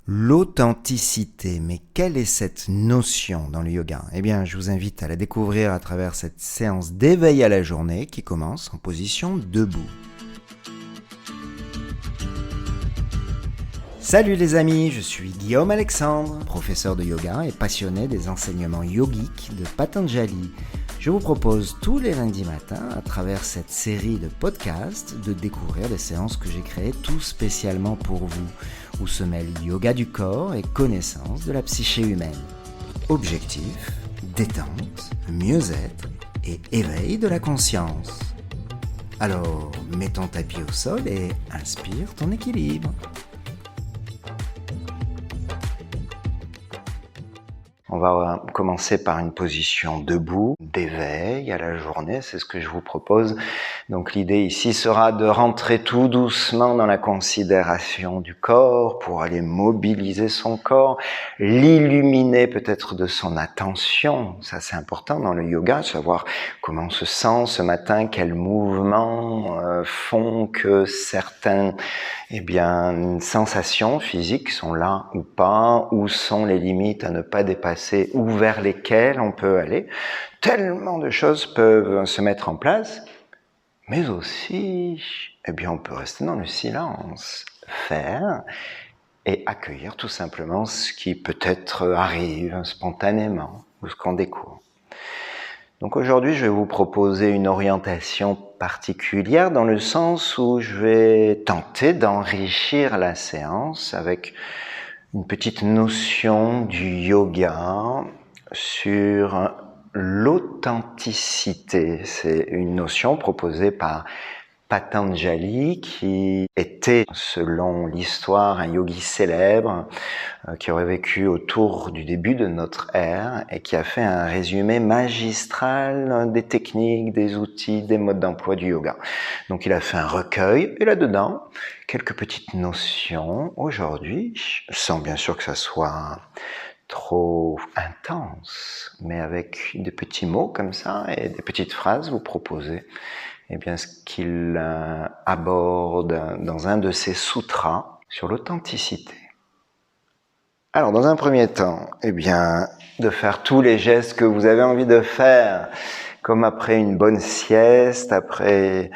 L'authenticité, mais quelle est cette notion dans le yoga? Eh bien, je vous invite à la découvrir à travers cette séance d'éveil à la journée qui commence en position debout. Salut les amis, je suis Guillaume Alexandre, professeur de yoga et passionné des enseignements yogiques de Patanjali. Je vous propose tous les lundis matins, à travers cette série de podcasts, de découvrir des séances que j'ai créées tout spécialement pour vous, où se mêlent yoga du corps et connaissance de la psyché humaine. Objectif, détente, mieux-être et éveil de la conscience. Alors, mets ton tapis au sol et inspire ton équilibre. On va commencer par une position debout, d'éveil à la journée, c'est ce que je vous propose. Donc l'idée ici sera de rentrer tout doucement dans la considération du corps pour aller mobiliser son corps, l'illuminer peut-être de son attention. Ça c'est important dans le yoga, savoir comment on se sent ce matin, quels mouvements font que certaines sensations physiques sont là ou pas, où sont les limites à ne pas dépasser, ou vers lesquelles on peut aller. Tellement de choses peuvent se mettre en place, mais aussi, on peut rester dans le silence, faire et accueillir tout simplement ce qui peut-être arrive spontanément ou ce qu'on découvre. Donc aujourd'hui, je vais vous proposer une orientation particulière dans le sens où je vais tenter d'enrichir la séance avec une petite notion du yoga sur l'authenticité. C'est une notion proposée par Patanjali, qui était, selon l'histoire, un yogi célèbre qui aurait vécu autour du début de notre ère et qui a fait un résumé magistral des techniques, des outils, des modes d'emploi du yoga. Donc il a fait un recueil et là-dedans, quelques petites notions aujourd'hui, sans bien sûr que ça soit trop intense, mais avec des petits mots comme ça et des petites phrases, vous proposez ce qu'il aborde dans un de ses sutras sur l'authenticité. Alors, dans un premier temps, de faire tous les gestes que vous avez envie de faire, comme après une bonne sieste, après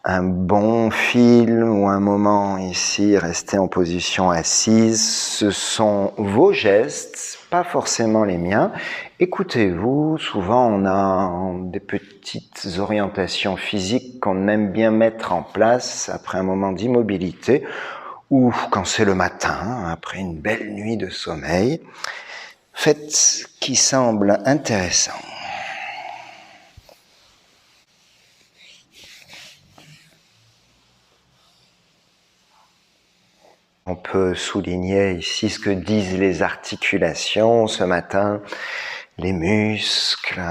un bon film ou un moment ici, rester en position assise. Ce sont vos gestes, pas forcément les miens. Écoutez-vous, souvent on a des petites orientations physiques qu'on aime bien mettre en place après un moment d'immobilité ou quand c'est le matin, après une belle nuit de sommeil. Faites ce qui semble intéressant. On peut souligner ici ce que disent les articulations ce matin, les muscles,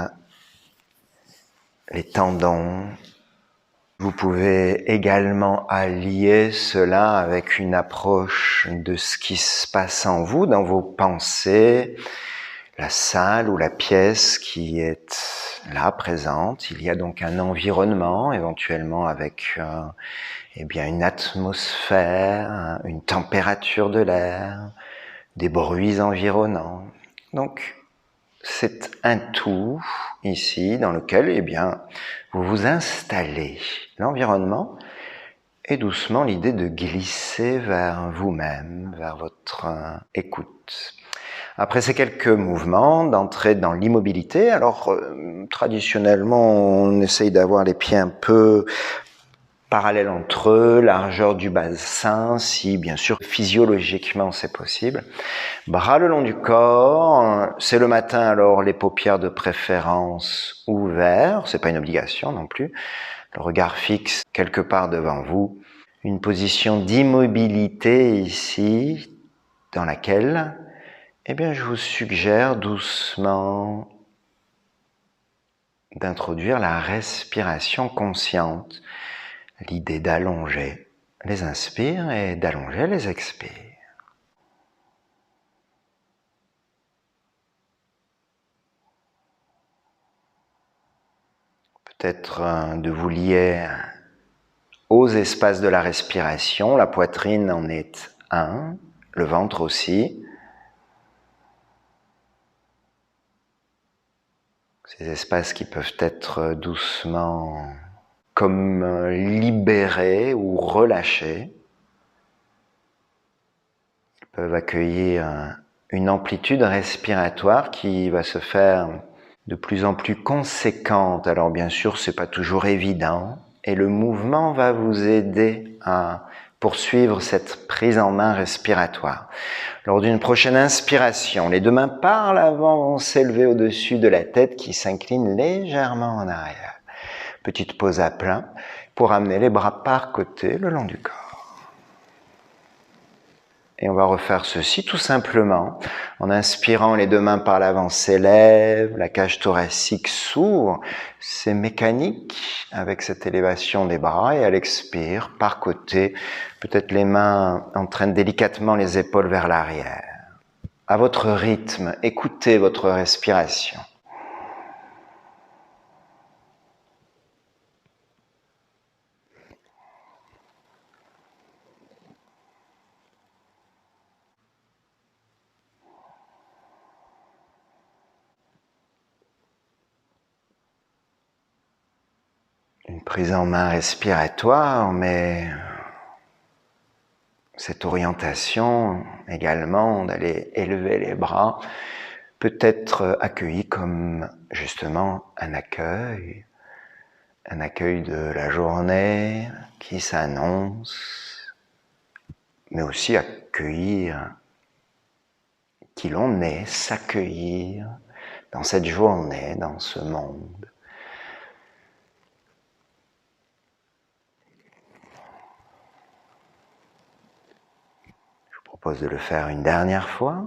les tendons. Vous pouvez également allier cela avec une approche de ce qui se passe en vous, dans vos pensées, la salle ou la pièce qui est là présente. Il y a donc un environnement, éventuellement avec une atmosphère, une température de l'air, des bruits environnants. Donc, c'est un tout ici dans lequel, vous vous installez. L'environnement est doucement l'idée de glisser vers vous-même, vers votre écoute. Après ces quelques mouvements, d'entrer dans l'immobilité, alors traditionnellement, on essaye d'avoir les pieds un peu parallèles entre eux, largeur du bassin, si bien sûr physiologiquement c'est possible. Bras le long du corps, c'est le matin alors les paupières de préférence ouvertes, c'est pas une obligation non plus. Le regard fixe quelque part devant vous. Une position d'immobilité ici, dans laquelle, je vous suggère doucement d'introduire la respiration consciente. L'idée d'allonger les inspires et d'allonger les expires. Peut-être de vous lier aux espaces de la respiration. La poitrine en est un, le ventre aussi. Ces espaces qui peuvent être doucement comme libérés ou relâchés. Ils peuvent accueillir une amplitude respiratoire qui va se faire de plus en plus conséquente. Alors bien sûr, c'est pas toujours évident et le mouvement va vous aider à poursuivre cette prise en main respiratoire. Lors d'une prochaine inspiration, les deux mains par l'avant vont s'élever au-dessus de la tête qui s'incline légèrement en arrière. Petite pause à plat pour amener les bras par côté le long du corps. Et on va refaire ceci tout simplement en inspirant, les deux mains par l'avant s'élèvent, la cage thoracique s'ouvre, c'est mécanique avec cette élévation des bras et à l'expire, par côté, peut-être les mains entraînent délicatement les épaules vers l'arrière. À votre rythme, écoutez votre respiration. Une prise en main respiratoire, mais cette orientation également d'aller élever les bras peut être accueillie comme justement un accueil de la journée qui s'annonce, mais aussi accueillir qui l'on est, s'accueillir dans cette journée, dans ce monde. Je vous propose de le faire une dernière fois.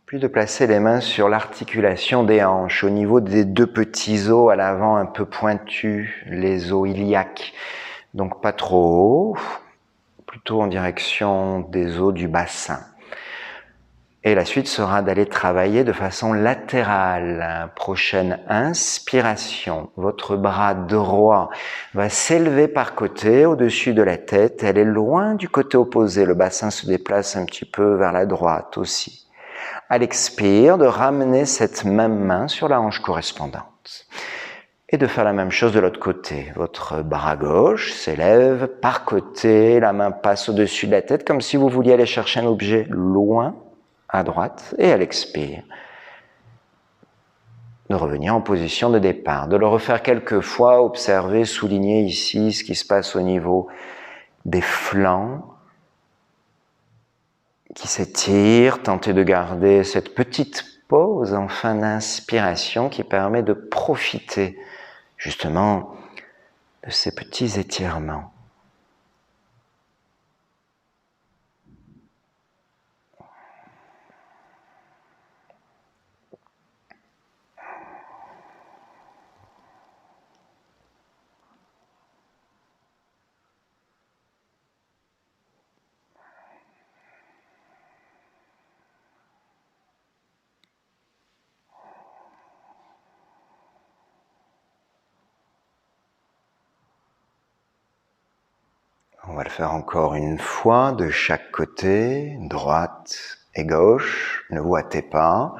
Puis de placer les mains sur l'articulation des hanches, au niveau des deux petits os à l'avant un peu pointus, les os iliaques. Donc pas trop haut, plutôt en direction des os du bassin. Et la suite sera d'aller travailler de façon latérale. Prochaine inspiration, votre bras droit va s'élever par côté au-dessus de la tête. Elle est loin du côté opposé. Le bassin se déplace un petit peu vers la droite aussi. À l'expire, de ramener cette même main sur la hanche correspondante. Et de faire la même chose de l'autre côté. Votre bras gauche s'élève par côté, la main passe au-dessus de la tête comme si vous vouliez aller chercher un objet loin à droite et à l'expire. De revenir en position de départ, de le refaire quelques fois, observer, souligner ici ce qui se passe au niveau des flancs qui s'étirent, tenter de garder cette petite pause en fin d'inspiration qui permet de profiter justement de ces petits étirements. On va le faire encore une fois de chaque côté, droite et gauche. Ne vous hâtez pas.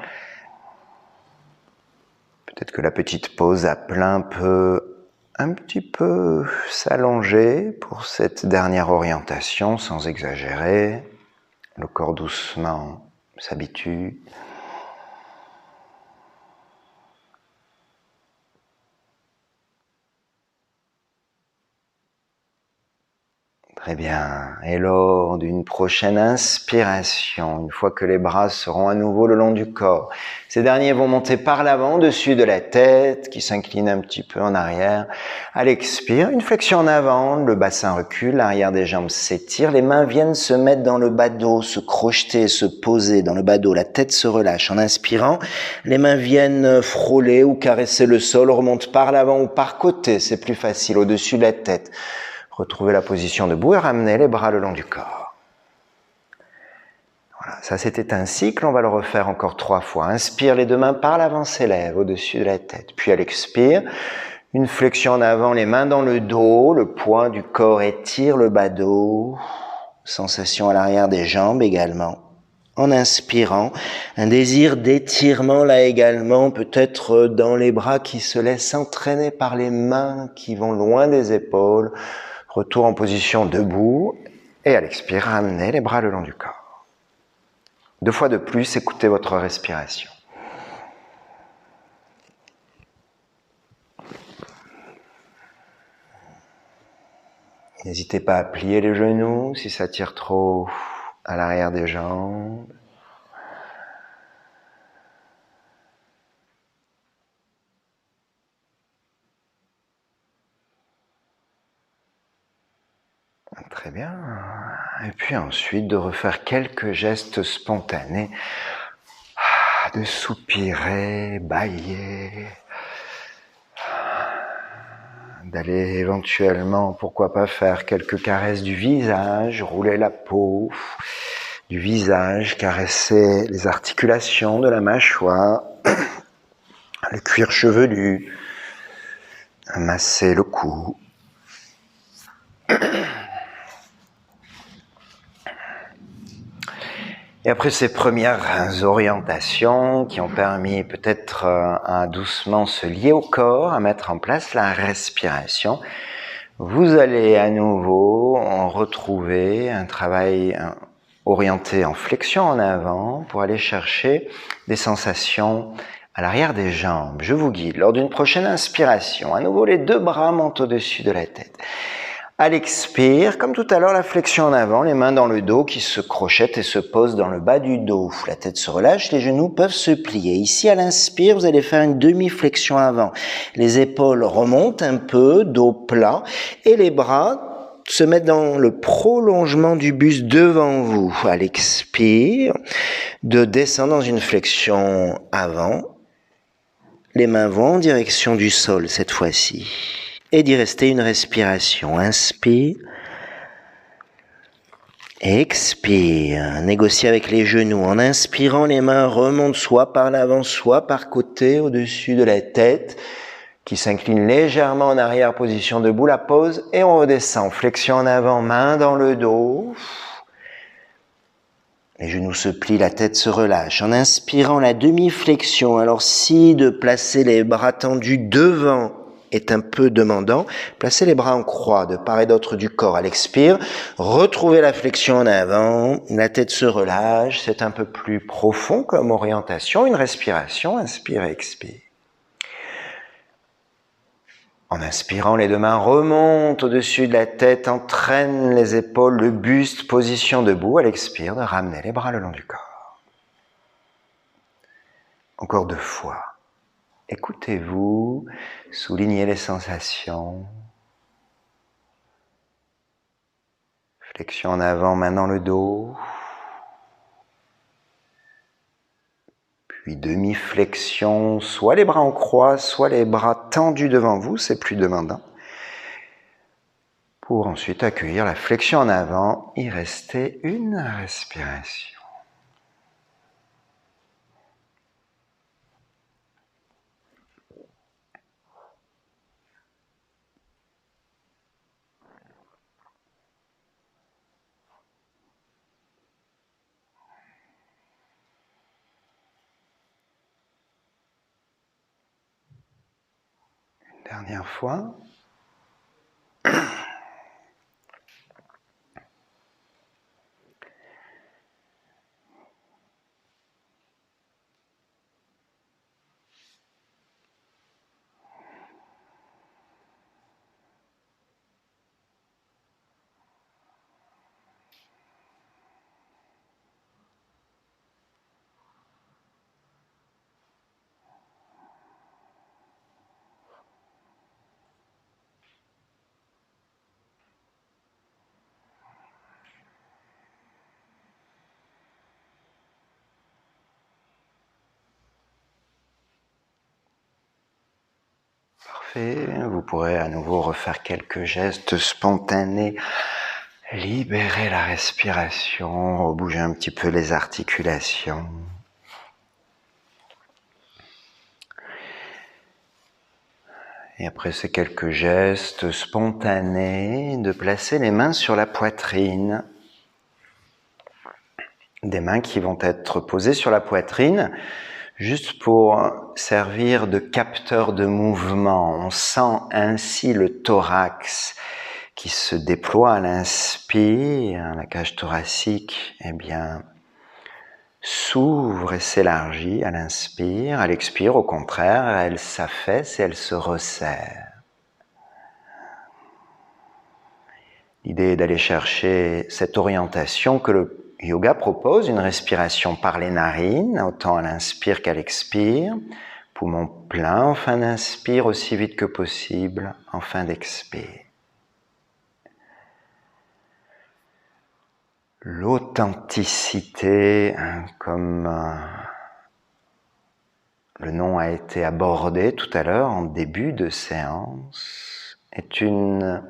Peut-être que la petite pause à plein peut un petit peu s'allonger pour cette dernière orientation sans exagérer. Le corps doucement s'habitue. Très bien. Et lors d'une prochaine inspiration, une fois que les bras seront à nouveau le long du corps, ces derniers vont monter par l'avant, au-dessus de la tête, qui s'incline un petit peu en arrière. À l'expire, une flexion en avant, le bassin recule, l'arrière des jambes s'étire, les mains viennent se mettre dans le bas dos, se crocheter, se poser dans le bas dos, la tête se relâche. En inspirant, les mains viennent frôler ou caresser le sol, remontent par l'avant ou par côté, c'est plus facile, au-dessus de la tête. Retrouvez la position debout et ramenez les bras le long du corps. Voilà, ça c'était un cycle, on va le refaire encore 3 fois. Inspire, les deux mains par l'avant s'élèvent au-dessus de la tête. Puis à l'expire, une flexion en avant, les mains dans le dos, le poids du corps étire le bas dos. Sensation à l'arrière des jambes également. En inspirant, un désir d'étirement là également, peut-être dans les bras qui se laissent entraîner par les mains qui vont loin des épaules. Retour en position debout et à l'expire, ramenez les bras le long du corps. 2 fois de plus, écoutez votre respiration. N'hésitez pas à plier les genoux si ça tire trop à l'arrière des jambes. Très bien. Et puis ensuite de refaire quelques gestes spontanés, de soupirer, bâiller, d'aller éventuellement, pourquoi pas faire quelques caresses du visage, rouler la peau du visage, caresser les articulations de la mâchoire, le cuir chevelu, masser le cou. Et après ces premières orientations qui ont permis peut-être à doucement se lier au corps, à mettre en place la respiration, vous allez à nouveau en retrouver un travail orienté en flexion en avant pour aller chercher des sensations à l'arrière des jambes. Je vous guide. Lors d'une prochaine inspiration, à nouveau les 2 bras montent au-dessus de la tête. À l'expire, comme tout à l'heure, la flexion en avant, les mains dans le dos qui se crochettent et se posent dans le bas du dos. La tête se relâche, les genoux peuvent se plier. Ici, à l'inspire, vous allez faire une demi-flexion avant. Les épaules remontent un peu, dos plat, et les bras se mettent dans le prolongement du buste devant vous. À l'expire, de descendre dans une flexion avant. Les mains vont en direction du sol cette fois-ci. Et d'y rester une respiration. Inspire. Expire. Négocier avec les genoux. En inspirant, les mains remontent soit par l'avant, soit par côté, au-dessus de la tête, qui s'incline légèrement en arrière, position debout, la pose, et on redescend. Flexion en avant, main dans le dos. Les genoux se plient, la tête se relâche. En inspirant, la demi-flexion. Alors si de placer les bras tendus devant est un peu demandant, placez les bras en croix de part et d'autre du corps. À l'expire, retrouvez la flexion en avant, la tête se relâche, c'est un peu plus profond comme orientation, une respiration, inspire et expire. En inspirant, les 2 mains remontent au-dessus de la tête, entraînent les épaules, le buste, position debout. À l'expire, de ramener les bras le long du corps. Encore 2 fois. Écoutez-vous, soulignez les sensations. Flexion en avant, main dans le dos. Puis demi-flexion, soit les bras en croix, soit les bras tendus devant vous, c'est plus demandant. Pour ensuite accueillir la flexion en avant, y rester une respiration. Dernière fois. Parfait, vous pourrez à nouveau refaire quelques gestes spontanés Libérez la respiration, rebougez un petit peu les articulations. Et après ces quelques gestes spontanés, de placer les mains sur la poitrine. Des mains qui vont être posées sur la poitrine, juste pour servir de capteur de mouvement. On sent ainsi le thorax qui se déploie à l'inspire, la cage thoracique, s'ouvre et s'élargit à l'inspire. À l'expire, au contraire, elle s'affaisse et elle se resserre. L'idée est d'aller chercher cette orientation que le yoga propose, une respiration par les narines, autant à l'inspire qu'à l'expire, poumon plein en fin d'inspire, aussi vite que possible en fin d'expire. L'authenticité, comme le nom a été abordé tout à l'heure en début de séance, est une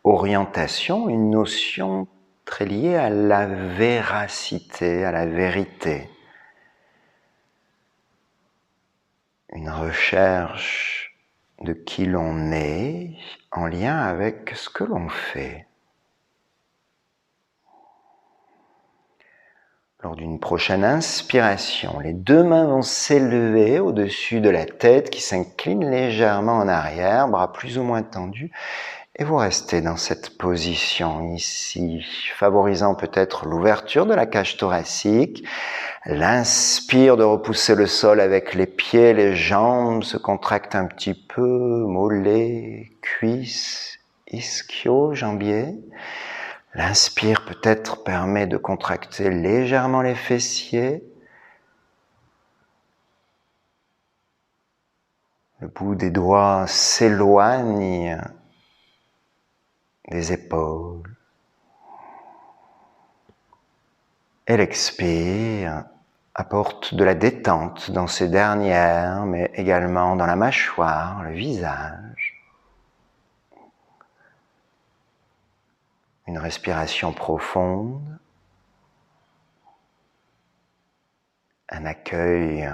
orientation, une notion très liée à la véracité, à la vérité. Une recherche de qui l'on est en lien avec ce que l'on fait. Lors d'une prochaine inspiration, les deux mains vont s'élever au-dessus de la tête qui s'incline légèrement en arrière, bras plus ou moins tendus, et vous restez dans cette position ici, favorisant peut-être l'ouverture de la cage thoracique. L'inspire de repousser le sol avec les pieds, les jambes se contractent un petit peu, mollets, cuisses, ischio, jambiers. L'inspire peut-être permet de contracter légèrement les fessiers. Le bout des doigts s'éloigne des épaules. Et l'expire apporte de la détente dans ces dernières, mais également dans la mâchoire, le visage. Une respiration profonde, un accueil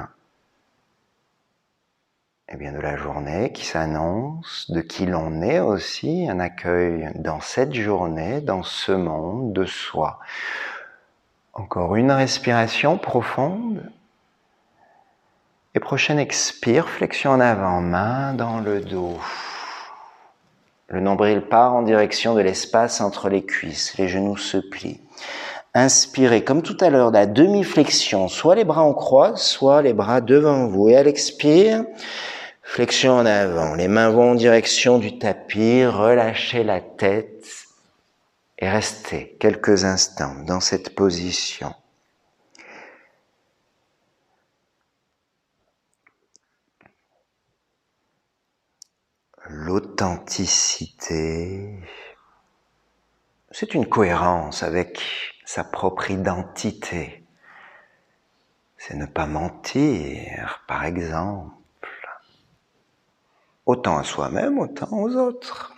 de la journée qui s'annonce, de qui l'on est aussi, un accueil dans cette journée, dans ce monde de soi. Encore une respiration profonde. Et prochaine expire, flexion en avant, main dans le dos. Le nombril part en direction de l'espace entre les cuisses, les genoux se plient. Inspirez, comme tout à l'heure, la demi-flexion, soit les bras en croix, soit les bras devant vous. Et à l'expire, flexion en avant. Les mains vont en direction du tapis, relâchez la tête et restez quelques instants dans cette position. L'authenticité, c'est une cohérence avec sa propre identité. C'est ne pas mentir, par exemple, autant à soi-même, autant aux autres.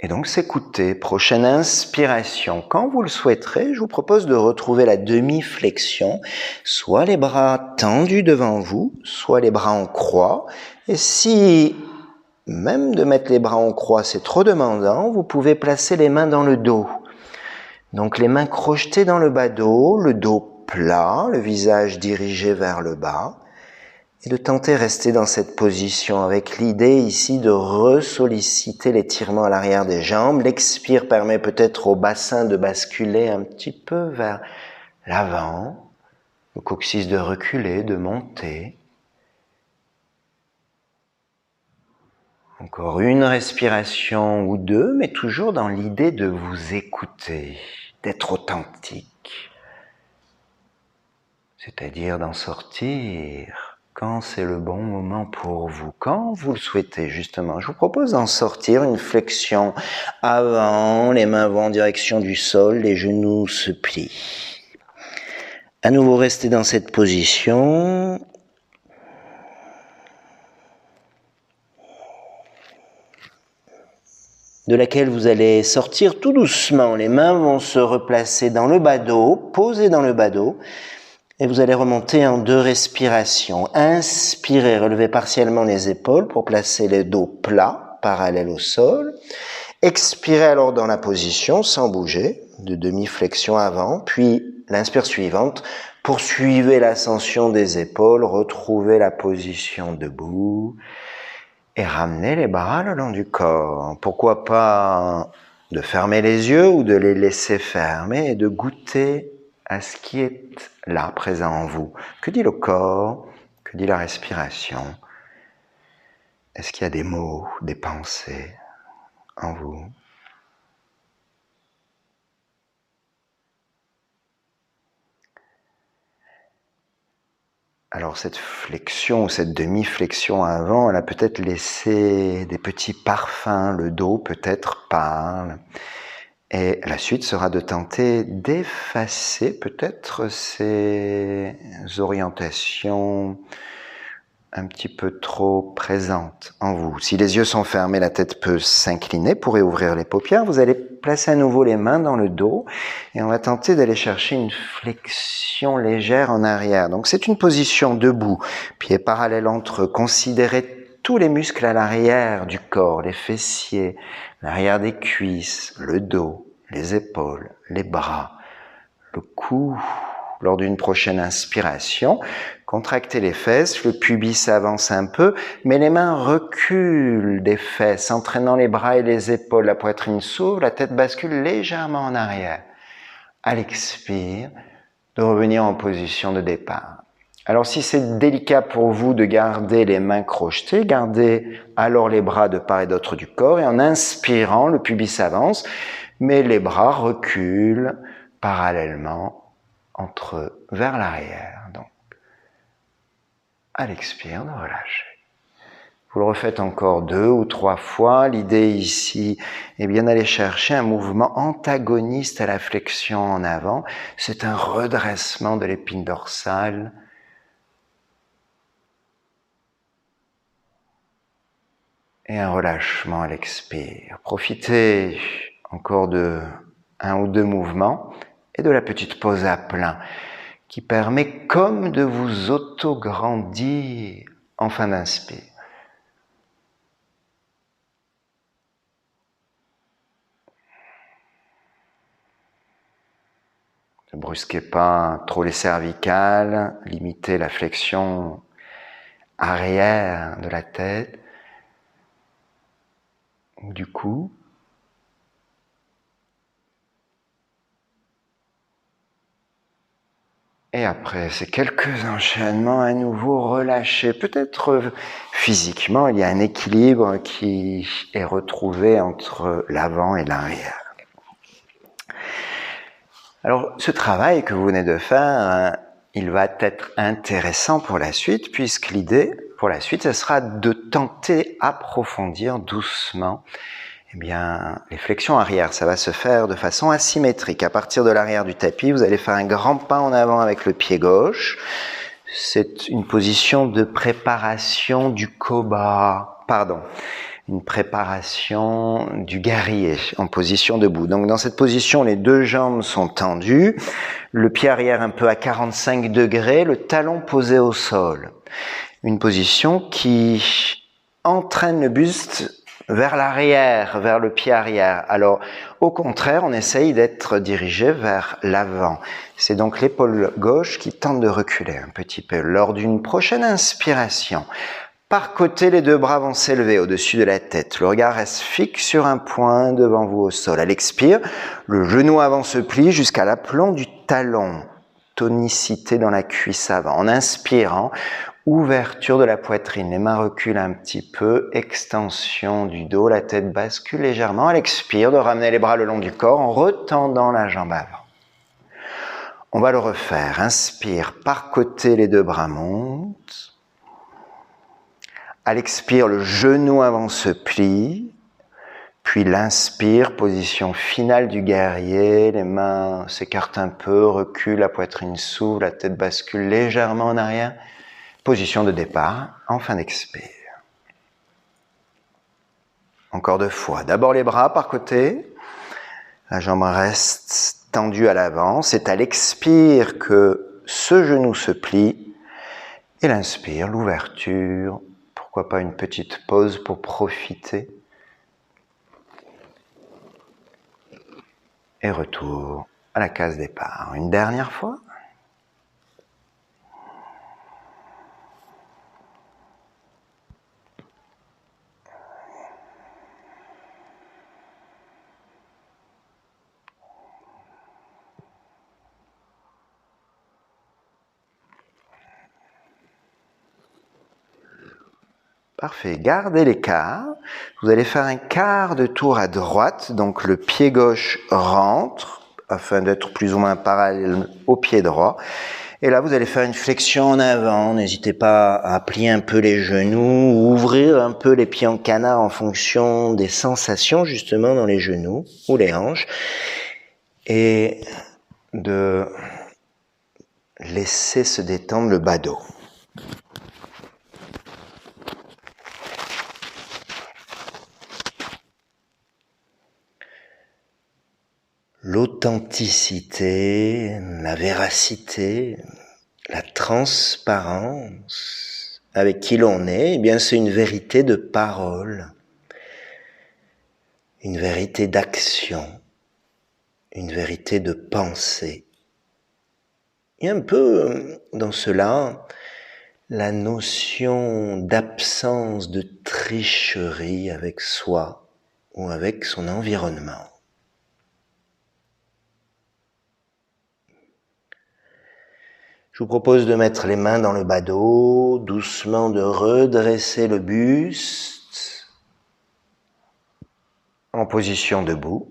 Et donc s'écouter. Prochaine inspiration. Quand vous le souhaiterez, je vous propose de retrouver la demi-flexion, soit les bras tendus devant vous, soit les bras en croix. Et si même de mettre les bras en croix, c'est trop demandant, vous pouvez placer les mains dans le dos. Donc les mains crochetées dans le bas dos, le dos plat, le visage dirigé vers le bas. Et de tenter de rester dans cette position avec l'idée ici de ressolliciter l'étirement à l'arrière des jambes. L'expire permet peut-être au bassin de basculer un petit peu vers l'avant, le coccyx de reculer, de monter. Encore une respiration ou deux, mais toujours dans l'idée de vous écouter, d'être authentique. C'est-à-dire d'en sortir quand c'est le bon moment pour vous, quand vous le souhaitez justement. Je vous propose d'en sortir une flexion avant, les mains vont en direction du sol, les genoux se plient. À nouveau rester dans cette position. de laquelle vous allez sortir tout doucement. Les mains vont se replacer dans le bas dos, posées dans le bas dos, et vous allez remonter en 2 respirations. Inspirez, relevez partiellement les épaules pour placer le dos plat, parallèle au sol. Expirez alors dans la position, sans bouger, de demi-flexion avant, puis l'inspire suivante, poursuivez l'ascension des épaules, retrouvez la position debout, et ramenez les bras le long du corps. Pourquoi pas de fermer les yeux ou de les laisser fermer et de goûter à ce qui est là, présent en vous. Que dit le corps? Que dit la respiration? Est-ce qu'il y a des mots, des pensées en vous? Alors cette flexion ou cette demi-flexion avant, elle a peut-être laissé des petits parfums, le dos peut-être parle. Et la suite sera de tenter d'effacer peut-être ces orientations un petit peu trop présentes en vous. Si les yeux sont fermés, la tête peut s'incliner pour ouvrir les paupières. Vous allez placer à nouveau les mains dans le dos et on va tenter d'aller chercher une flexion légère en arrière. Donc c'est une position debout, pieds parallèles entre eux. Considérez tous les muscles à l'arrière du corps, les fessiers, l'arrière des cuisses, le dos, les épaules, les bras, le cou. Lors d'une prochaine inspiration, contractez les fesses, le pubis s'avance un peu, mais les mains reculent des fesses, entraînant les bras et les épaules. La poitrine s'ouvre, la tête bascule légèrement en arrière. À l'expire, de revenir en position de départ. Alors si c'est délicat pour vous de garder les mains crochetées, gardez alors les bras de part et d'autre du corps et en inspirant, le pubis s'avance, mais les bras reculent parallèlement entre eux, vers l'arrière. Donc, à l'expire, de relâcher. Vous le refaites encore 2 ou 3 fois. L'idée ici est bien d'aller chercher un mouvement antagoniste à la flexion en avant. C'est un redressement de l'épine dorsale. Et un relâchement à l'expire. Profitez encore de 1 ou 2 mouvements et de la petite pause à plein qui permet comme de vous auto-grandir en fin d'inspire. Ne brusquez pas trop les cervicales, limitez la flexion arrière de la tête ou du cou. Et après ces quelques enchaînements, à nouveau relâchez. Peut-être physiquement, il y a un équilibre qui est retrouvé entre l'avant et l'arrière. Alors, ce travail que vous venez de faire, il va être intéressant pour la suite, puisque l'idée pour la suite, ce sera de tenter approfondir doucement les flexions arrière. Ça va se faire de façon asymétrique. À partir de l'arrière du tapis, vous allez faire un grand pas en avant avec le pied gauche. C'est une position de préparation du cobra, une préparation du guerrier en position debout. Donc dans cette position, les 2 jambes sont tendues, le pied arrière un peu à 45 degrés, le talon posé au sol. Une position qui entraîne le buste vers l'arrière, vers le pied arrière. Alors, au contraire, on essaye d'être dirigé vers l'avant. C'est donc l'épaule gauche qui tente de reculer un petit peu. Lors d'une prochaine inspiration, par côté, les 2 bras vont s'élever au-dessus de la tête. Le regard reste fixe sur un point devant vous au sol. À l'expire, le genou avant se plie jusqu'à l'aplomb du talon. Tonicité dans la cuisse avant. En inspirant, ouverture de la poitrine, les mains reculent un petit peu, extension du dos, la tête bascule légèrement. À l'expire, de ramener les bras le long du corps en retendant la jambe avant. On va le refaire. Inspire, par côté, les 2 bras montent. À l'expire, le genou avant se plie. Puis l'inspire, position finale du guerrier, les mains s'écartent un peu, reculent, la poitrine s'ouvre, la tête bascule légèrement en arrière. Position de départ, en fin d'expire. Encore 2 fois. D'abord les bras par côté. La jambe reste tendue à l'avant. C'est à l'expire que ce genou se plie. Et l'inspire, l'ouverture. Pourquoi pas une petite pause pour profiter. Et retour à la case départ. Une dernière fois. Parfait, gardez l'écart. Vous allez faire un quart de tour à droite, donc le pied gauche rentre, afin d'être plus ou moins parallèle au pied droit. Et là, vous allez faire une flexion en avant. N'hésitez pas à plier un peu les genoux, ou ouvrir un peu les pieds en canard en fonction des sensations justement dans les genoux ou les hanches. Et de laisser se détendre le bas dos. L'authenticité, la véracité, la transparence avec qui l'on est, eh bien c'est une vérité de parole, une vérité d'action, une vérité de pensée. Il y a un peu dans cela la notion d'absence de tricherie avec soi ou avec son environnement. Je vous propose de mettre les mains dans le bas dos, doucement de redresser le buste en position debout.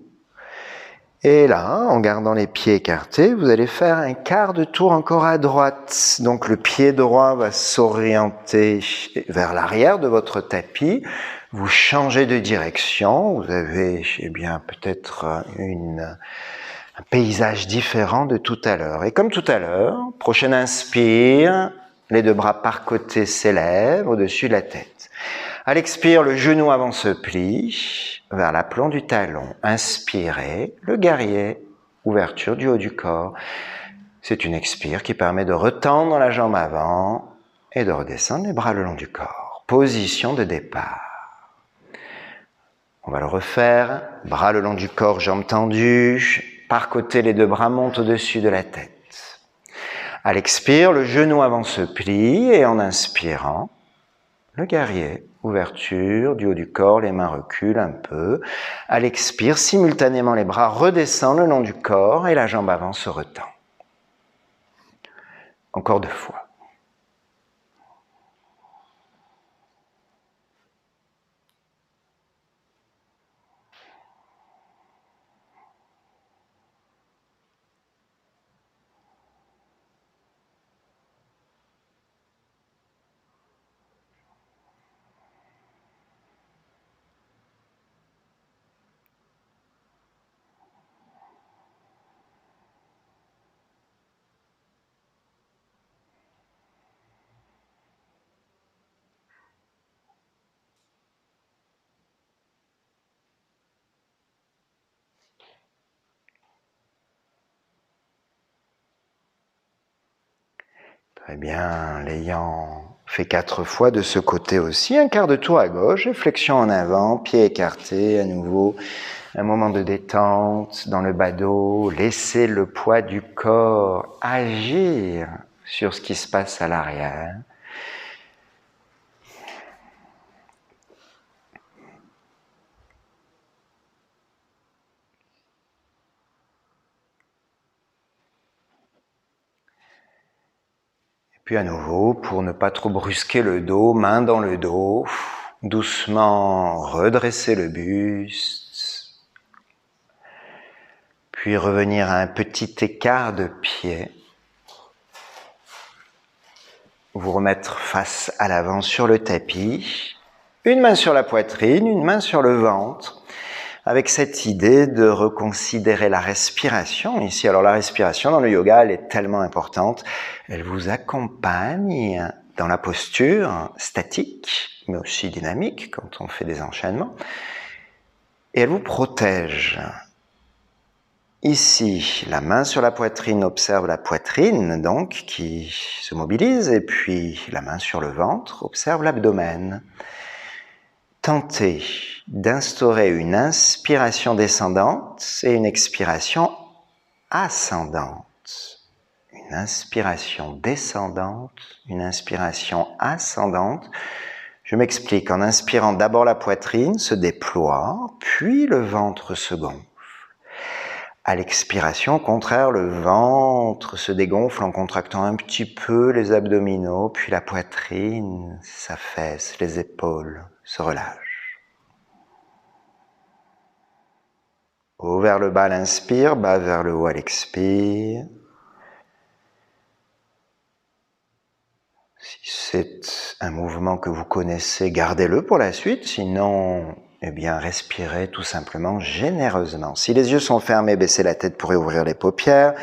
Et là, en gardant les pieds écartés, vous allez faire un quart de tour encore à droite. Donc le pied droit va s'orienter vers l'arrière de votre tapis. Vous changez de direction. Vous avez peut-être un paysage différent de tout à l'heure. Et comme tout à l'heure, prochaine inspire, les 2 bras par côté s'élèvent au-dessus de la tête. À l'expire, le genou avant se plie vers l'aplomb du talon. Inspirez, le guerrier, ouverture du haut du corps. C'est une expire qui permet de retendre la jambe avant et de redescendre les bras le long du corps. Position de départ. On va le refaire. Bras le long du corps, jambes tendues. Par côté, les 2 bras montent au-dessus de la tête. À l'expire, le genou avant se plie et en inspirant, le guerrier, ouverture du haut du corps, les mains reculent un peu. À l'expire, simultanément, les bras redescendent le long du corps et la jambe avant se retend. Encore 2 fois. Très bien, l'ayant fait 4 fois de ce côté aussi, un quart de tour à gauche, flexion en avant, pieds écartés, à nouveau, un moment de détente dans le bas dos, laissez le poids du corps agir sur ce qui se passe à l'arrière. Puis à nouveau, pour ne pas trop brusquer le dos, main dans le dos, doucement redresser le buste, puis revenir à un petit écart de pied, vous remettre face à l'avant sur le tapis, une main sur la poitrine, une main sur le ventre, avec cette idée de reconsidérer la respiration ici. Alors la respiration dans le yoga, elle est tellement importante. Elle vous accompagne dans la posture statique, mais aussi dynamique quand on fait des enchaînements. et elle vous protège. Ici, la main sur la poitrine observe la poitrine, donc, qui se mobilise, et puis la main sur le ventre observe l'abdomen. Tentez d'instaurer une inspiration descendante et une expiration ascendante. Une inspiration descendante, une inspiration ascendante. Je m'explique, en inspirant d'abord la poitrine se déploie, puis le ventre se gonfle. À l'expiration, au contraire, le ventre se dégonfle en contractant un petit peu les abdominaux, puis la poitrine s'affaisse, les épaules se relâchent. Haut vers le bas à l'inspire, bas vers le haut à l'expire. Si c'est un mouvement que vous connaissez, gardez-le pour la suite, sinon, eh bien, respirez tout simplement généreusement. Si les yeux sont fermés, baissez la tête pour ouvrir les paupières.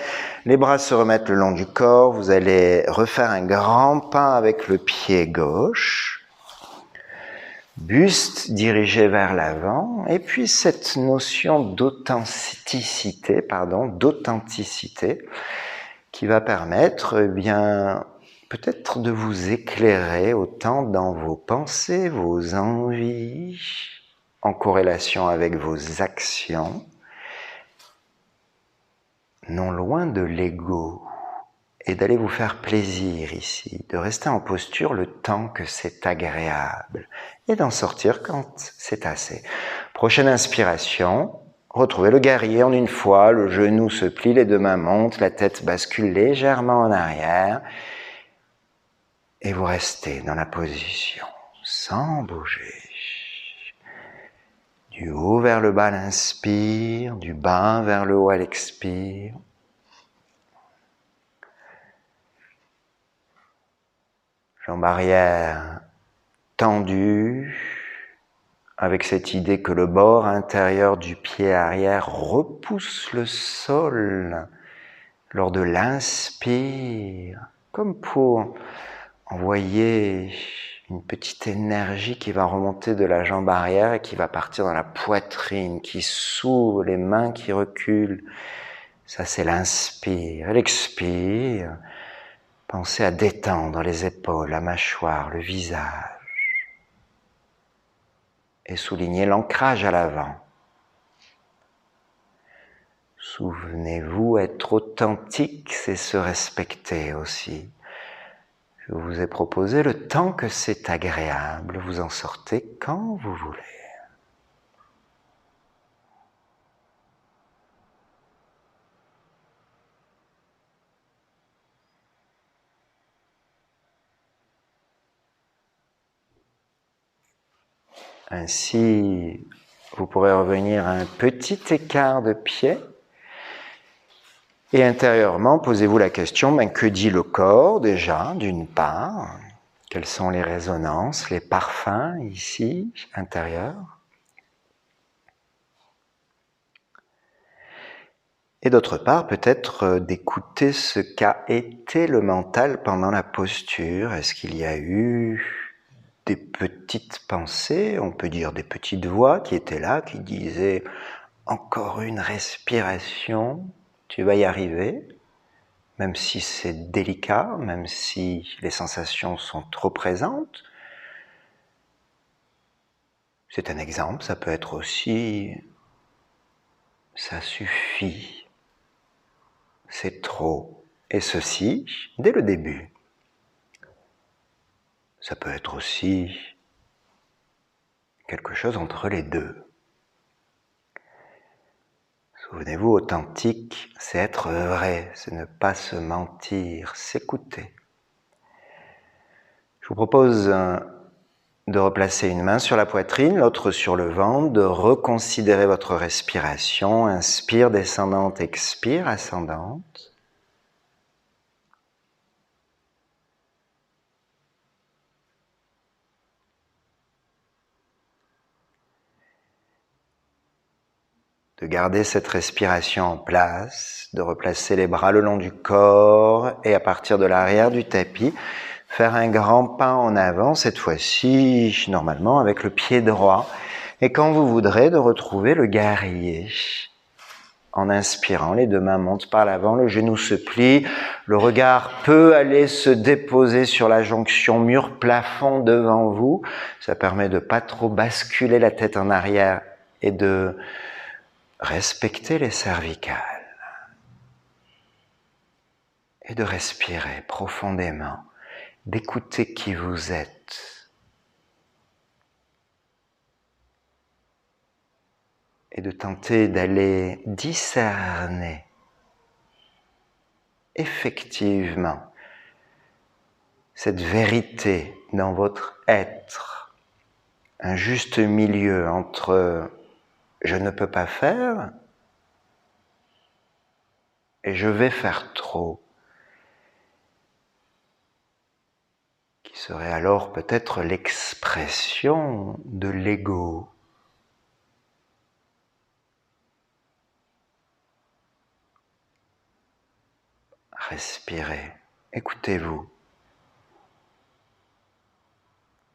Les bras se remettent le long du corps. Vous allez refaire un grand pas avec le pied gauche. Buste dirigé vers l'avant. Et puis cette notion d'authenticité, qui va permettre, eh bien, peut-être de vous éclairer autant dans vos pensées, vos envies, en corrélation avec vos actions, non loin de l'ego, et d'aller vous faire plaisir ici, de rester en posture le temps que c'est agréable, et d'en sortir quand c'est assez. Prochaine inspiration, retrouvez le guerrier en une fois, le genou se plie, les deux mains montent, la tête bascule légèrement en arrière, et vous restez dans la position, sans bouger. Du haut vers le bas à l'inspire, du bas vers le haut à l'expire. Jambes arrière tendues, avec cette idée que le bord intérieur du pied arrière repousse le sol lors de l'inspire, comme pour envoyer une petite énergie qui va remonter de la jambe arrière et qui va partir dans la poitrine, qui s'ouvre, les mains qui reculent. Ça, c'est l'inspire. Et l'expire, pensez à détendre les épaules, la mâchoire, le visage. Et soulignez l'ancrage à l'avant. Souvenez-vous, être authentique, c'est se respecter aussi. Je vous ai proposé le temps que c'est agréable, vous en sortez quand vous voulez. Ainsi, vous pourrez revenir à un petit écart de pied. Et intérieurement, posez-vous la question, que dit le corps déjà, d'une part? Quelles sont les résonances, les parfums ici, intérieurs? Et d'autre part, peut-être d'écouter ce qu'a été le mental pendant la posture. Est-ce qu'il y a eu des petites pensées, on peut dire des petites voix qui étaient là, qui disaient « encore une respiration, tu vas y arriver », même si c'est délicat, même si les sensations sont trop présentes. C'est un exemple, ça peut être aussi « ça suffit, c'est trop », et ceci dès le début. Ça peut être aussi quelque chose entre les deux. Souvenez-vous, authentique, c'est être vrai, c'est ne pas se mentir, s'écouter. Je vous propose de replacer une main sur la poitrine, l'autre sur le ventre, de reconsidérer votre respiration. Inspire, descendante, expire, ascendante. De garder cette respiration en place, de replacer les bras le long du corps et à partir de l'arrière du tapis, faire un grand pas en avant, cette fois-ci, normalement avec le pied droit. Et quand vous voudrez, de retrouver le guerrier. En inspirant, les deux mains montent par l'avant, le genou se plie, le regard peut aller se déposer sur la jonction mur-plafond devant vous. Ça permet de pas trop basculer la tête en arrière et de respecter les cervicales. Et de respirer profondément, d'écouter qui vous êtes. Et de tenter d'aller discerner effectivement cette vérité dans votre être, un juste milieu entre je ne peux pas faire et je vais faire trop, qui serait alors peut-être l'expression de l'ego. Respirez, écoutez-vous.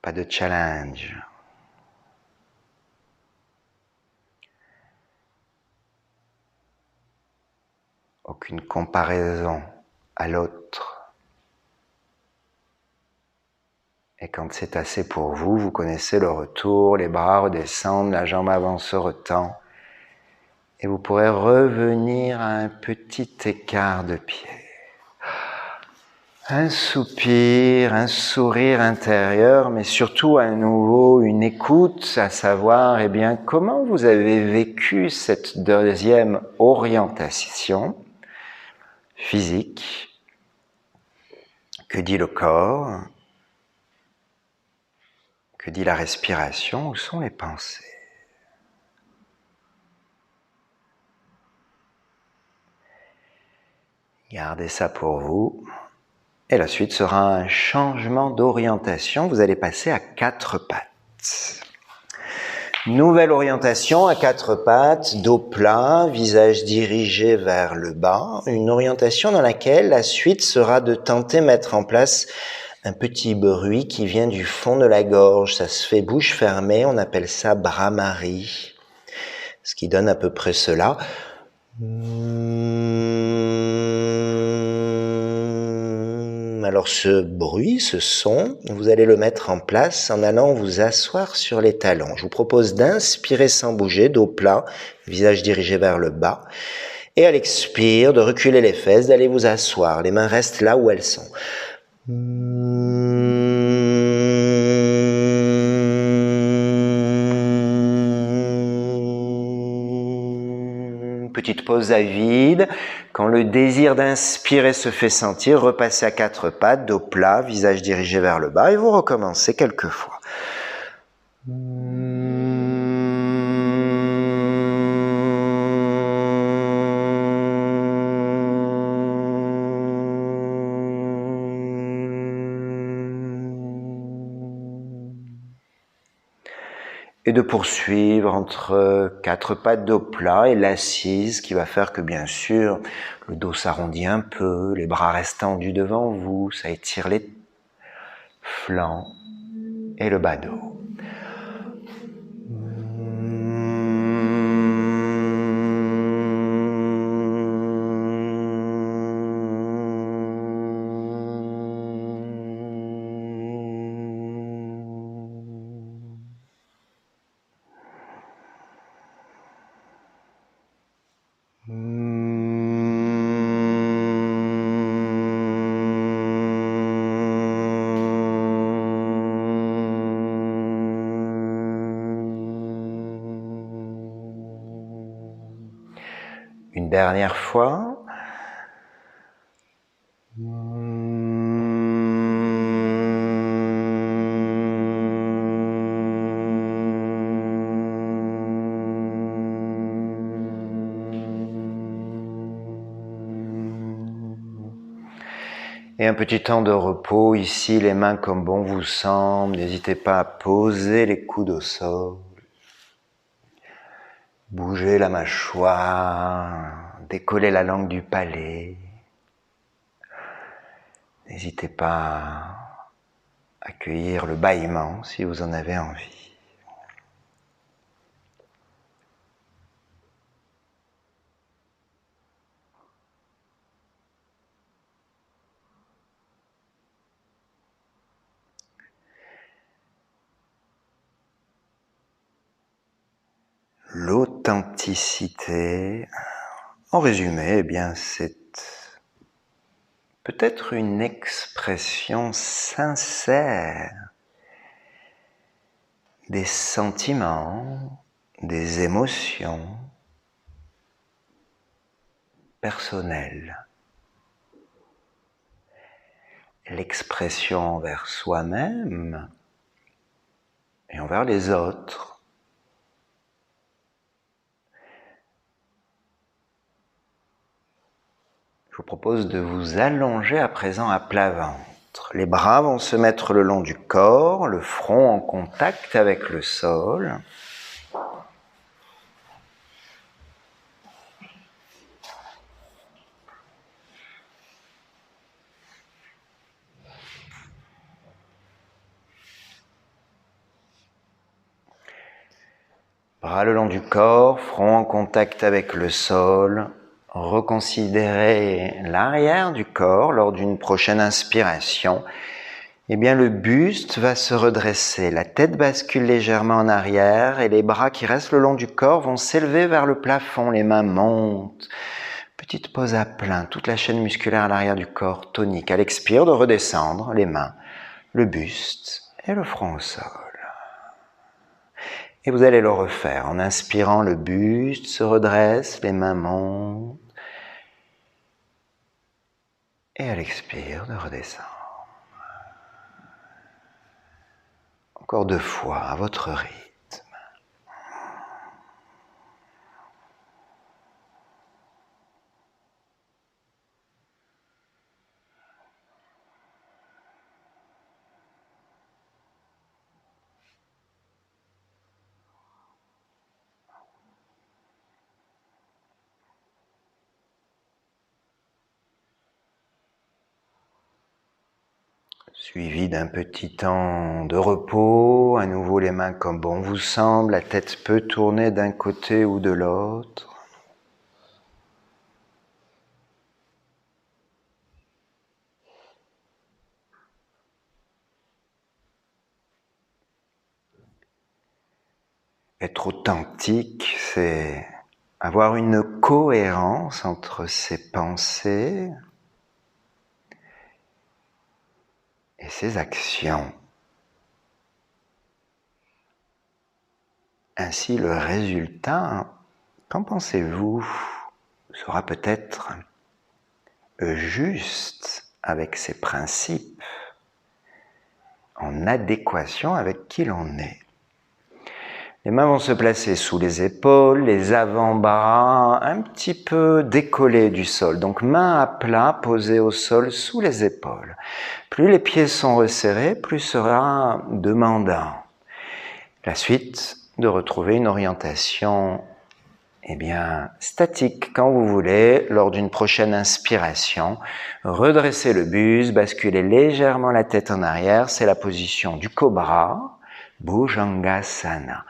Pas de challenge. Aucune comparaison à l'autre. Et quand c'est assez pour vous, vous connaissez le retour, les bras redescendent, la jambe avant se retend. Et vous pourrez revenir à un petit écart de pied. Un soupir, un sourire intérieur, mais surtout à nouveau une écoute, à savoir, eh bien, comment vous avez vécu cette deuxième orientation physique. Que dit le corps? Que dit la respiration? Où sont les pensées? Gardez ça pour vous. Et la suite sera un changement d'orientation. Vous allez passer à quatre pattes. Nouvelle orientation à quatre pattes, dos plat, visage dirigé vers le bas. Une orientation dans laquelle la suite sera de tenter de mettre en place un petit bruit qui vient du fond de la gorge. Ça se fait bouche fermée, on appelle ça Brahmari. Ce qui donne à peu près cela. Alors ce bruit, ce son, vous allez le mettre en place en allant vous asseoir sur les talons. Je vous propose d'inspirer sans bouger, dos plat, visage dirigé vers le bas. Et à l'expire, de reculer les fesses, d'aller vous asseoir. Les mains restent là où elles sont. Petite pause à vide. Quand le désir d'inspirer se fait sentir, repassez à quatre pattes, dos plat, visage dirigé vers le bas et vous recommencez quelques fois. Et de poursuivre entre quatre pattes dos plat et l'assise qui va faire que bien sûr le dos s'arrondit un peu, les bras restent tendus devant vous, ça étire les flancs et le bas dos. Une dernière fois. Et un petit temps de repos ici, les mains comme bon vous semble. N'hésitez pas à poser les coudes au sol. Bougez la mâchoire, décollez la langue du palais. N'hésitez pas à accueillir le bâillement si vous en avez envie. authenticité. En résumé, eh bien, c'est peut-être une expression sincère des sentiments, des émotions personnelles. L'expression envers soi-même et envers les autres. Je vous propose de vous allonger à présent à plat ventre. Les bras vont se mettre le long du corps, le front en contact avec le sol. Bras le long du corps, front en contact avec le sol. Reconsidérez l'arrière du corps lors d'une prochaine inspiration. Eh bien, le buste va se redresser, la tête bascule légèrement en arrière et les bras qui restent le long du corps vont s'élever vers le plafond, les mains montent. Petite pause à plein, toute la chaîne musculaire à l'arrière du corps tonique. À l'expire, de redescendre, les mains, le buste et le front au sol. Et vous allez le refaire. En inspirant, le buste se redresse, les mains montent. Et à l'expire, de redescendre. Encore 2 fois, à votre rythme. Suivi d'un petit temps de repos, à nouveau les mains comme bon vous semble, la tête peut tourner d'un côté ou de l'autre. Être authentique, c'est avoir une cohérence entre ses pensées et ses actions. Ainsi, le résultat, qu'en pensez-vous, sera peut-être juste avec ses principes, en adéquation avec qui l'on est. Les mains vont se placer sous les épaules, les avant-bras un petit peu décollés du sol. Donc mains à plat posées au sol sous les épaules. Plus les pieds sont resserrés, plus sera demandant. La suite, de retrouver une orientation statique quand vous voulez. Lors d'une prochaine inspiration, redressez le buste, basculez légèrement la tête en arrière. C'est la position du cobra. Bhujangasana.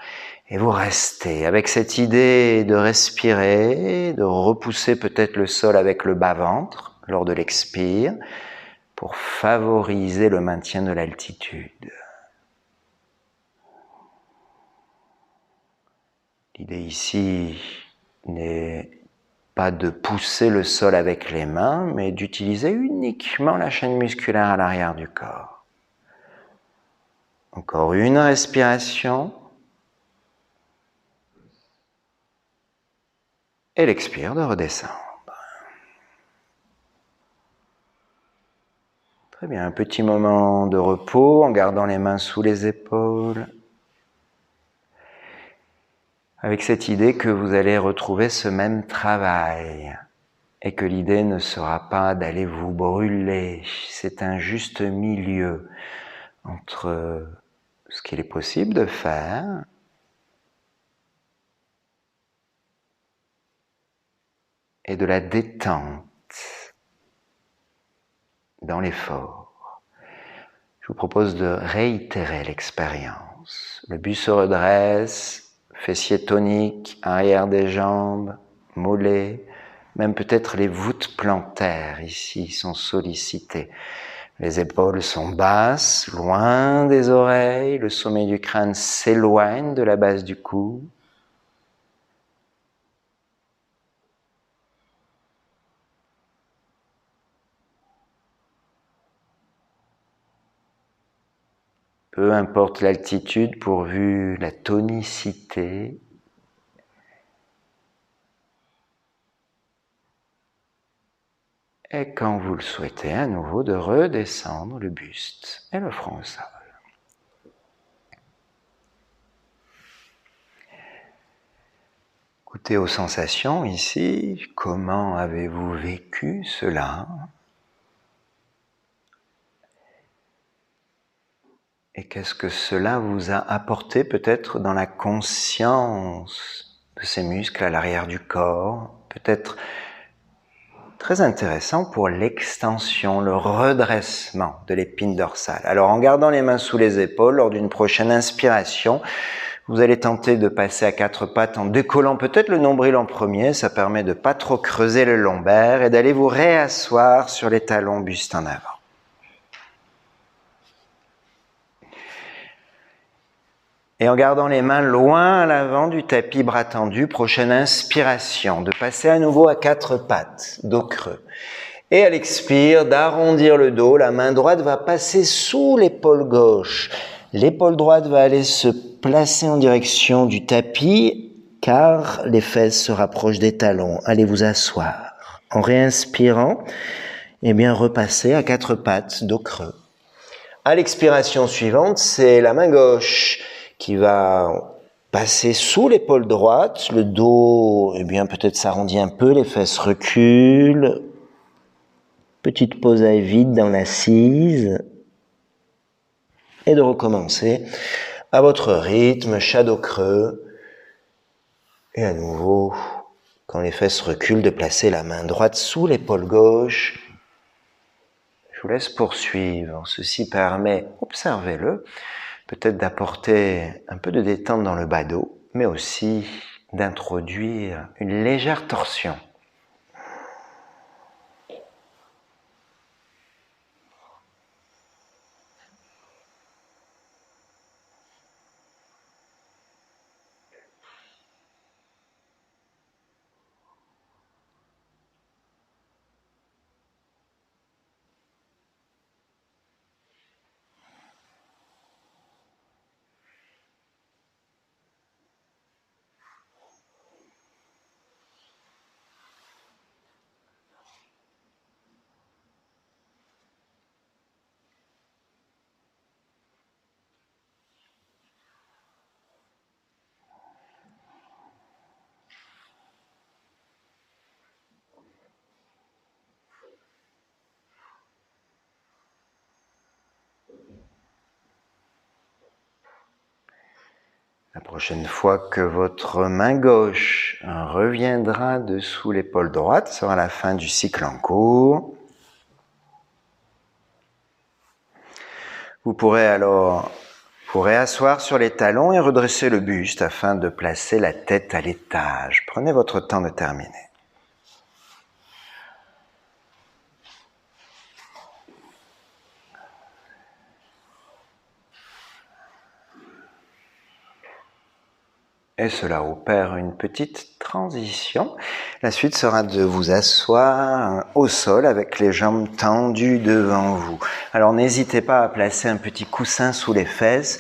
Et vous restez avec cette idée de respirer, de repousser peut-être le sol avec le bas-ventre lors de l'expire pour favoriser le maintien de l'altitude. L'idée ici n'est pas de pousser le sol avec les mains, mais d'utiliser uniquement la chaîne musculaire à l'arrière du corps. Encore une respiration. Et l'expire de redescendre. Très bien, un petit moment de repos en gardant les mains sous les épaules. Avec cette idée que vous allez retrouver ce même travail et que l'idée ne sera pas d'aller vous brûler. C'est un juste milieu entre ce qu'il est possible de faire et de la détente dans l'effort. Je vous propose de réitérer l'expérience. Le buste se redresse, fessiers toniques, arrière des jambes, mollets, même peut-être les voûtes plantaires ici sont sollicitées. Les épaules sont basses, loin des oreilles, le sommet du crâne s'éloigne de la base du cou. peu importe l'altitude pourvu la tonicité. Et quand vous le souhaitez, à nouveau de redescendre le buste et le front au sol. Écoutez aux sensations ici, comment avez-vous vécu cela? Et qu'est-ce que cela vous a apporté peut-être dans la conscience de ces muscles à l'arrière du corps? Peut-être très intéressant pour l'extension, le redressement de l'épine dorsale. Alors en gardant les mains sous les épaules, lors d'une prochaine inspiration, vous allez tenter de passer à quatre pattes en décollant peut-être le nombril en premier, ça permet de ne pas trop creuser le lombaire et d'aller vous réasseoir sur les talons, buste en avant. Et en gardant les mains loin à l'avant du tapis, bras tendus, prochaine inspiration, de passer à nouveau à quatre pattes, dos creux. Et à l'expire, d'arrondir le dos, la main droite va passer sous l'épaule gauche. L'épaule droite va aller se placer en direction du tapis, car les fesses se rapprochent des talons. Allez vous asseoir. En réinspirant, eh bien repassez à quatre pattes, dos creux. À l'expiration suivante, c'est la main gauche qui va passer sous l'épaule droite, le dos, eh bien peut-être s'arrondit un peu, les fesses reculent. Petite pause à vide dans l'assise. Et de recommencer à votre rythme, shadow creux. Et à nouveau, quand les fesses reculent, de placer la main droite sous l'épaule gauche. Je vous laisse poursuivre. Ceci permet, observez-le, peut-être d'apporter un peu de détente dans le bas dos, mais aussi d'introduire une légère torsion. La prochaine fois que votre main gauche reviendra dessous l'épaule droite, sera la fin du cycle en cours. Vous pourrez alors vous réasseoir sur les talons et redresser le buste afin de placer la tête à l'étage. Prenez votre temps de terminer. Et cela opère une petite transition. La suite sera de vous asseoir au sol avec les jambes tendues devant vous. Alors n'hésitez pas à placer un petit coussin sous les fesses,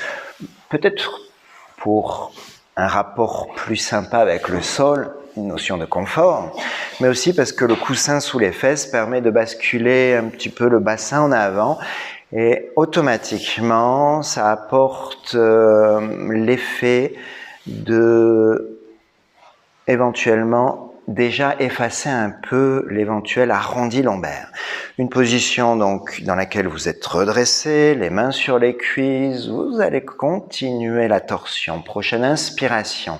peut-être pour un rapport plus sympa avec le sol, une notion de confort, mais aussi parce que le coussin sous les fesses permet de basculer un petit peu le bassin en avant et automatiquement ça apporte l'effet de éventuellement déjà effacer un peu l'éventuel arrondi lombaire. Une position donc dans laquelle vous êtes redressé, les mains sur les cuisses, vous allez continuer la torsion. Prochaine inspiration,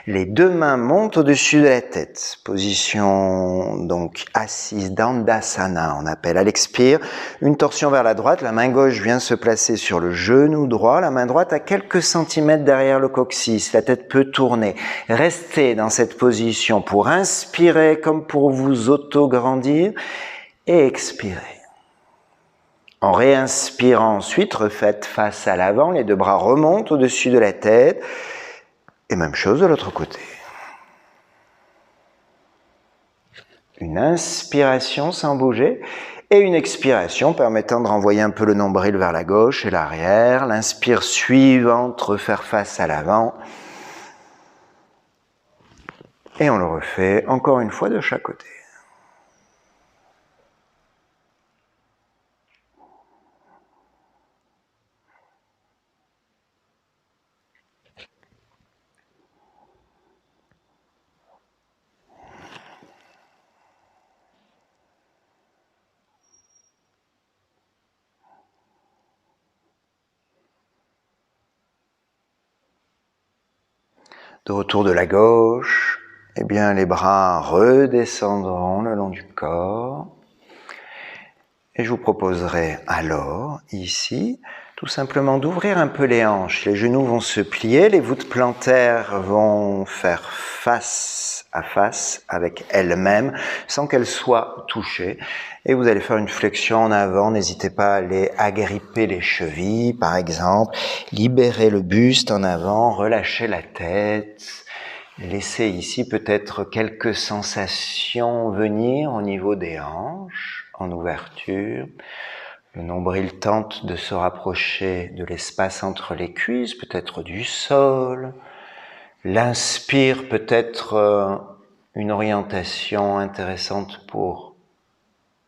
les deux mains montent au-dessus de la tête. Position donc assise d'Andasana, on appelle. À l'expire, une torsion vers la droite, la main gauche vient se placer sur le genou droit, la main droite à quelques centimètres derrière le coccyx, la tête peut tourner. Restez dans cette position pour inspirer comme pour vous auto-grandir et expirez. En réinspirant ensuite, refaites face à l'avant, les deux bras remontent au-dessus de la tête et même chose de l'autre côté. Une inspiration sans bouger Et une expiration permettant de renvoyer un peu le nombril vers la gauche et l'arrière. L'inspire suivante, refaire face à l'avant. Et on le refait encore une fois de chaque côté. De retour de la gauche, eh bien les bras redescendront le long du corps. Et je vous proposerai alors, ici, tout simplement d'ouvrir un peu les hanches. Les genoux vont se plier, les voûtes plantaires vont faire face à face avec elles-mêmes, sans qu'elles soient touchées. Et vous allez faire une flexion en avant. N'hésitez pas à aller agripper les chevilles, par exemple. Libérez le buste en avant, relâchez la tête. Laissez ici peut-être quelques sensations venir au niveau des hanches, en ouverture. Le nombril tente de se rapprocher de l'espace entre les cuisses, peut-être du sol. L'inspire peut être une orientation intéressante pour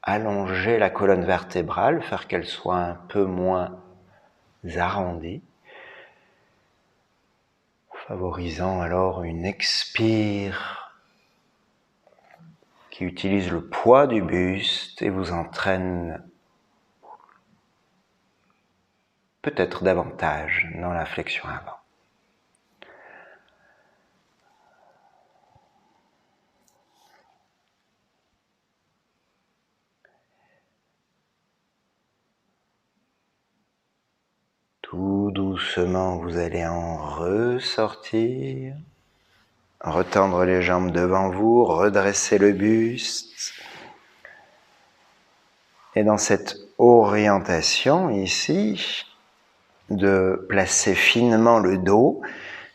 allonger la colonne vertébrale, faire qu'elle soit un peu moins arrondie, favorisant alors une expire qui utilise le poids du buste et vous entraîne peut-être davantage dans la flexion avant. Tout doucement, vous allez en ressortir, retendre les jambes devant vous, redresser le buste. Et dans cette orientation ici, de placer finement le dos,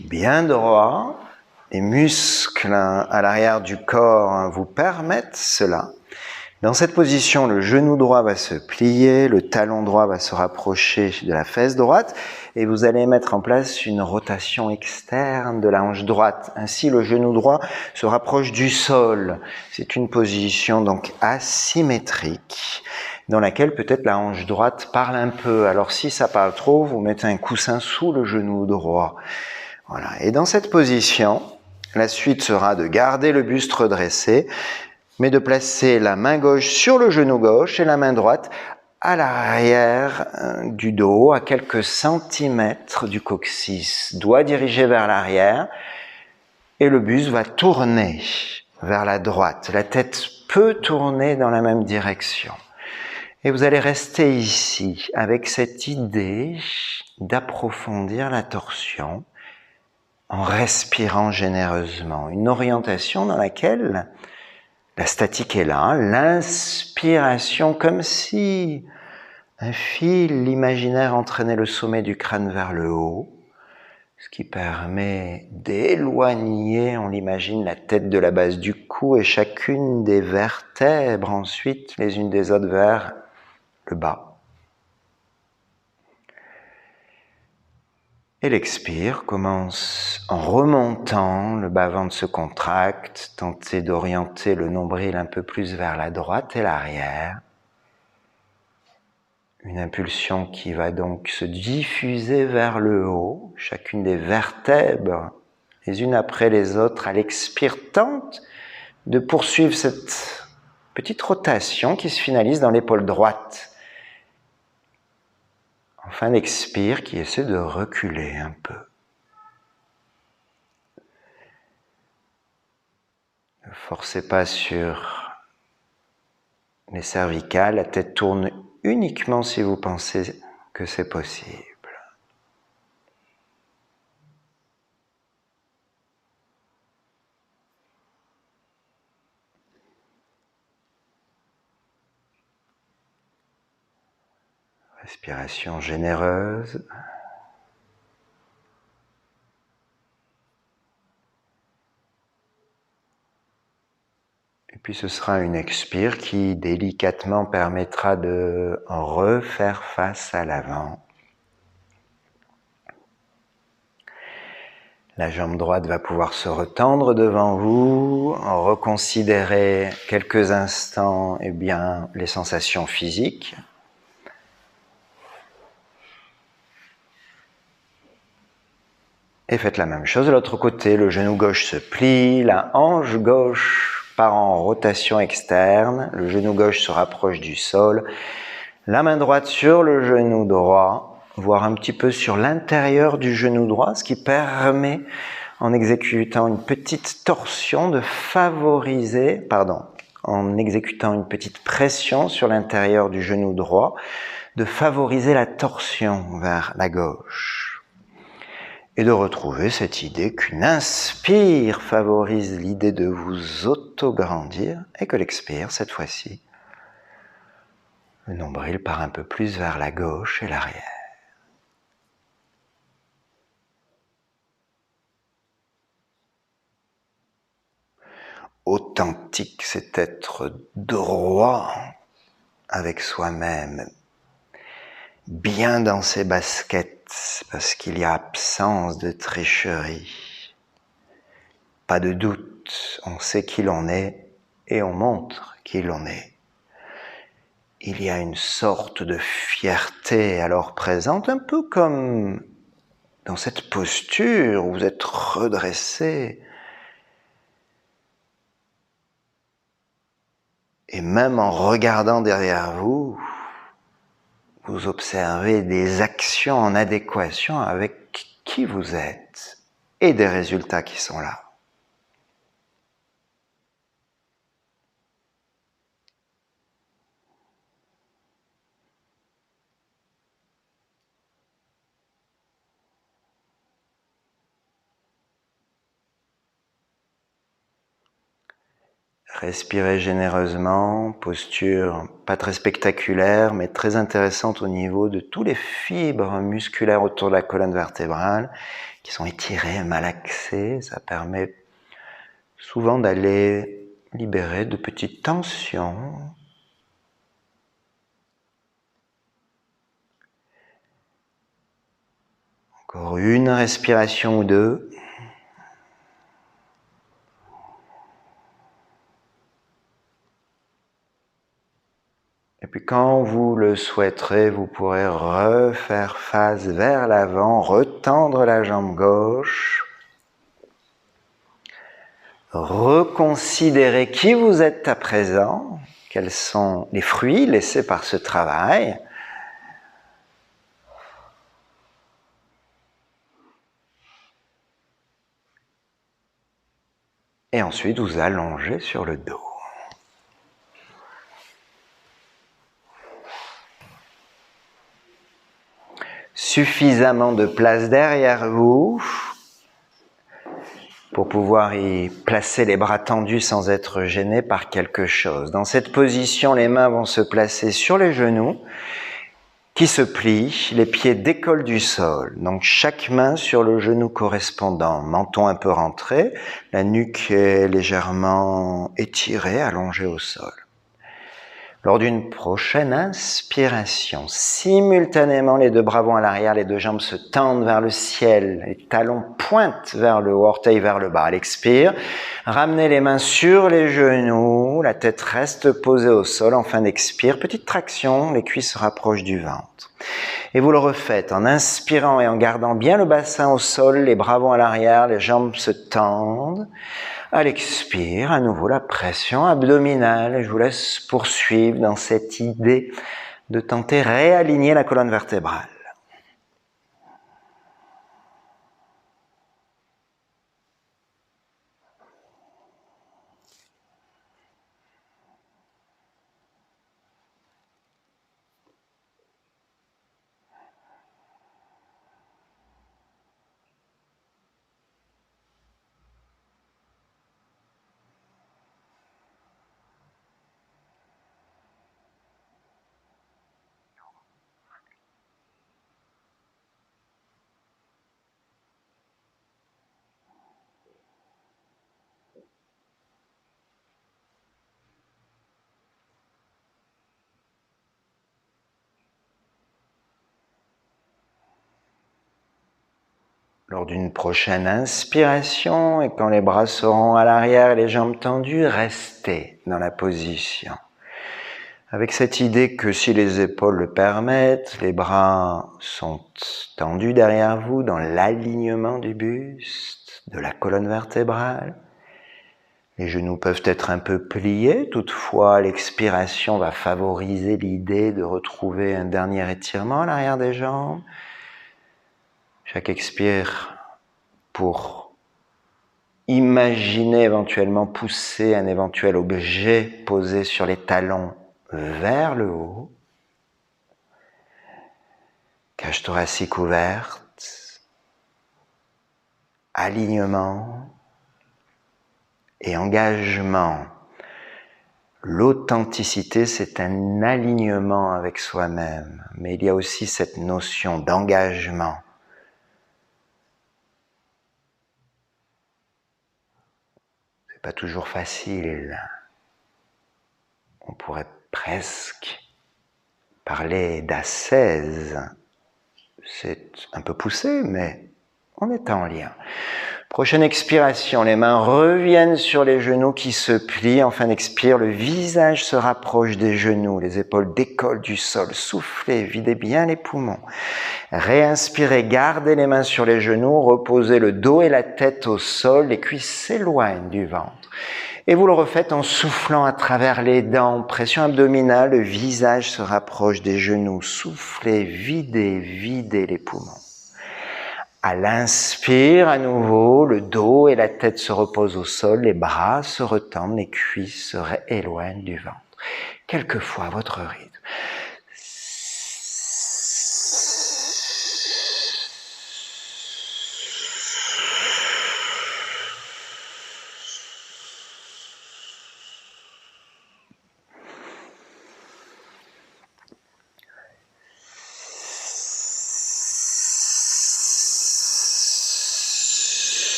bien droit, les muscles à l'arrière du corps vous permettent cela. Dans cette position, le genou droit va se plier, le talon droit va se rapprocher de la fesse droite et vous allez mettre en place une rotation externe de la hanche droite. Ainsi, le genou droit se rapproche du sol. C'est une position donc asymétrique dans laquelle peut-être la hanche droite parle un peu. Alors si ça parle trop, vous mettez un coussin sous le genou droit. Voilà. Et dans cette position, la suite sera de garder le buste redressé, mais de placer la main gauche sur le genou gauche et la main droite à l'arrière du dos, à quelques centimètres du coccyx. Doigt dirigé vers l'arrière et le buste va tourner vers la droite. La tête peut tourner dans la même direction. Et vous allez rester ici avec cette idée d'approfondir la torsion en respirant généreusement. Une orientation dans laquelle la statique est là, l'inspiration comme si un fil imaginaire entraînait le sommet du crâne vers le haut, ce qui permet d'éloigner, on l'imagine, la tête de la base du cou et chacune des vertèbres ensuite, les unes des autres vers le bas. Et l'expire commence en remontant, le bas-ventre se contracte, tentez d'orienter le nombril un peu plus vers la droite et l'arrière. Une impulsion qui va donc se diffuser vers le haut, chacune des vertèbres, les unes après les autres, à l'expire, tente de poursuivre cette petite rotation qui se finalise dans l'épaule droite. Enfin, l'expire qui essaie de reculer un peu. Ne forcez pas sur les cervicales, la tête tourne uniquement si vous pensez que c'est possible. Respiration généreuse. Et Puis ce sera une expire qui délicatement permettra de refaire face à l'avant. La jambe droite va pouvoir se retendre devant vous, reconsidérer quelques instants les sensations physiques. Et faites la même chose de l'autre côté, le genou gauche se plie, la hanche gauche part en rotation externe, le genou gauche se rapproche du sol, la main droite sur le genou droit, voire un petit peu sur l'intérieur du genou droit, ce qui permet, en exécutant une petite torsion, en exécutant une petite pression sur l'intérieur du genou droit, de favoriser la torsion vers la gauche. Et de retrouver cette idée qu'une inspire favorise l'idée de vous auto-grandir et que l'expire, cette fois-ci, le nombril part un peu plus vers la gauche et l'arrière. Authentique, c'est être droit avec soi-même, bien dans ses baskets, parce qu'il y a absence de tricherie. Pas de doute, on sait qui l'on est et on montre qui l'on est. Il y a une sorte de fierté alors présente, un peu comme dans cette posture où vous êtes redressé. Et même en regardant derrière vous, vous observez des actions en adéquation avec qui vous êtes et des résultats qui sont là. Respirez généreusement, posture pas très spectaculaire, mais très intéressante au niveau de tous les fibres musculaires autour de la colonne vertébrale qui sont étirées, malaxées. Ça permet souvent d'aller libérer de petites tensions. Encore une respiration ou deux. Et puis quand vous le souhaiterez, vous pourrez refaire face vers l'avant, retendre la jambe gauche, reconsidérer qui vous êtes à présent, quels sont les fruits laissés par ce travail. Et ensuite vous allongez sur le dos. Suffisamment de place derrière vous pour pouvoir y placer les bras tendus sans être gêné par quelque chose. Dans cette position, les mains vont se placer sur les genoux qui se plient, les pieds décollent du sol. Donc chaque main sur le genou correspondant, menton un peu rentré, la nuque est légèrement étirée, allongée au sol. Lors d'une prochaine inspiration, simultanément les deux bras vont à l'arrière, les deux jambes se tendent vers le ciel, les talons pointent vers le haut, orteils vers le bas. À l'expire, ramenez les mains sur les genoux, la tête reste posée au sol. En fin d'expire, petite traction, les cuisses se rapprochent du ventre. Et vous le refaites en inspirant et en gardant bien le bassin au sol, les bras vont à l'arrière, les jambes se tendent. À l'expire, à nouveau la pression abdominale. Je vous laisse poursuivre dans cette idée de tenter réaligner la colonne vertébrale. Lors d'une prochaine inspiration, et quand les bras seront à l'arrière et les jambes tendues, restez dans la position. Avec cette idée que si les épaules le permettent, les bras sont tendus derrière vous dans l'alignement du buste, de la colonne vertébrale. Les genoux peuvent être un peu pliés, toutefois l'expiration va favoriser l'idée de retrouver un dernier étirement à l'arrière des jambes. Chaque expire pour imaginer éventuellement pousser un éventuel objet posé sur les talons vers le haut. Cage thoracique ouverte, alignement et engagement. L'authenticité, c'est un alignement avec soi-même, mais il y a aussi cette notion d'engagement. C'est pas toujours facile. On pourrait presque parler d'ascèse. C'est un peu poussé, mais on est en lien. Prochaine expiration, les mains reviennent sur les genoux qui se plient. En fin d'expire, le visage se rapproche des genoux, les épaules décollent du sol. Soufflez, videz bien les poumons. Réinspirez, gardez les mains sur les genoux, reposez le dos et la tête au sol, les cuisses s'éloignent du ventre. Et vous le refaites en soufflant à travers les dents. Pression abdominale, le visage se rapproche des genoux. Soufflez, videz les poumons. À l'inspire, à nouveau, le dos et la tête se reposent au sol, les bras se retendent, les cuisses se éloignent du ventre. Quelquefois, à votre rythme.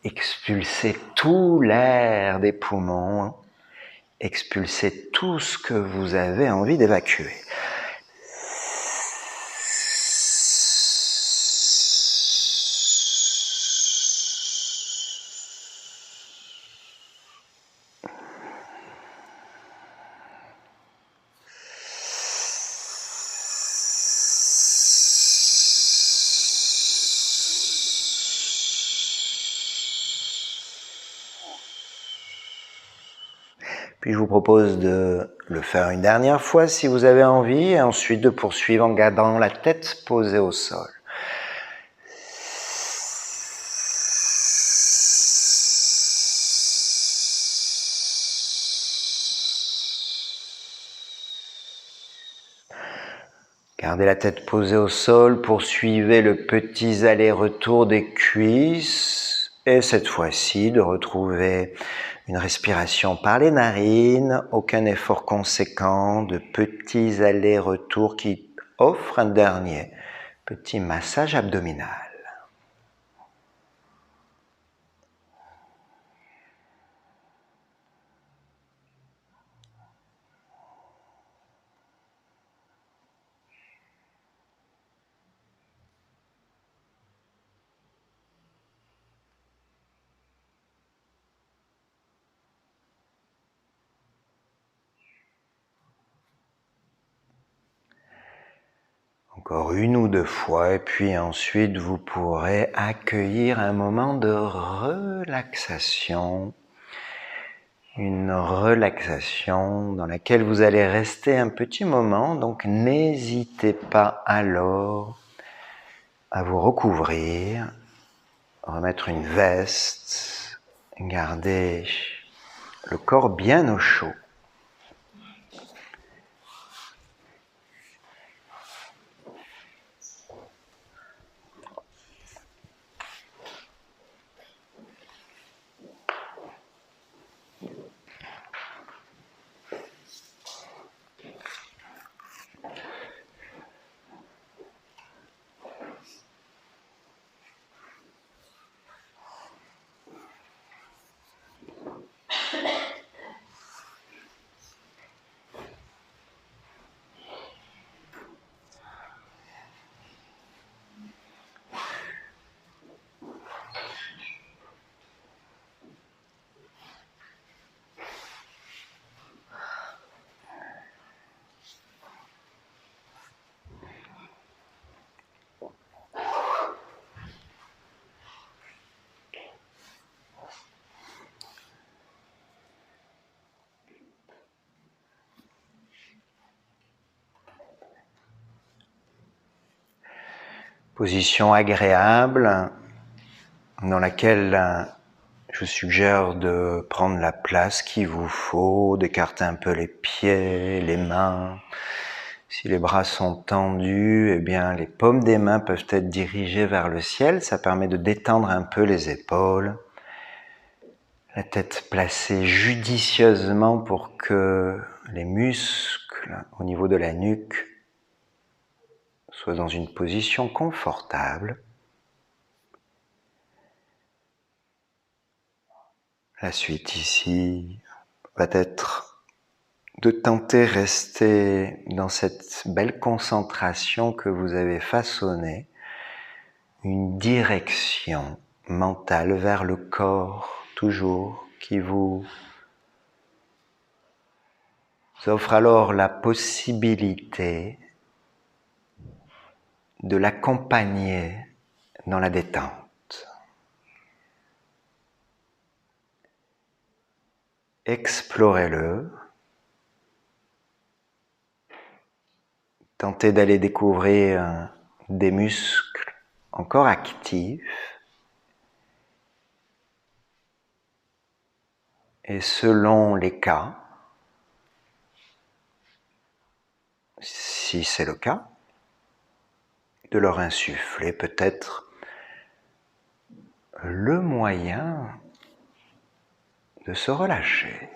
Expulsez tout l'air des poumons, expulsez tout ce que vous avez envie d'évacuer. Puis je vous propose de le faire une dernière fois si vous avez envie, et ensuite de poursuivre en gardant la tête posée au sol. Gardez la tête posée au sol, poursuivez le petit aller-retour des cuisses, et cette fois-ci de retrouver une respiration par les narines, aucun effort conséquent, de petits allers-retours qui offrent un dernier petit massage abdominal. Encore une ou deux fois, et puis ensuite vous pourrez accueillir un moment de relaxation. Une relaxation dans laquelle vous allez rester un petit moment, donc n'hésitez pas alors à vous recouvrir, remettre une veste, garder le corps bien au chaud. Position agréable dans laquelle je suggère de prendre la place qu'il vous faut, d'écarter un peu les pieds, les mains. Si les bras sont tendus, eh bien les paumes des mains peuvent être dirigées vers le ciel. Ça permet de détendre un peu les épaules. La tête placée judicieusement pour que les muscles au niveau de la nuque soient dans une position confortable. La suite ici va être de tenter de rester dans cette belle concentration que vous avez façonnée, une direction mentale vers le corps toujours qui vous offre alors la possibilité de l'accompagner dans la détente. Explorez-le. Tentez d'aller découvrir des muscles encore actifs. Et selon les cas, si c'est le cas, de leur insuffler peut-être le moyen de se relâcher.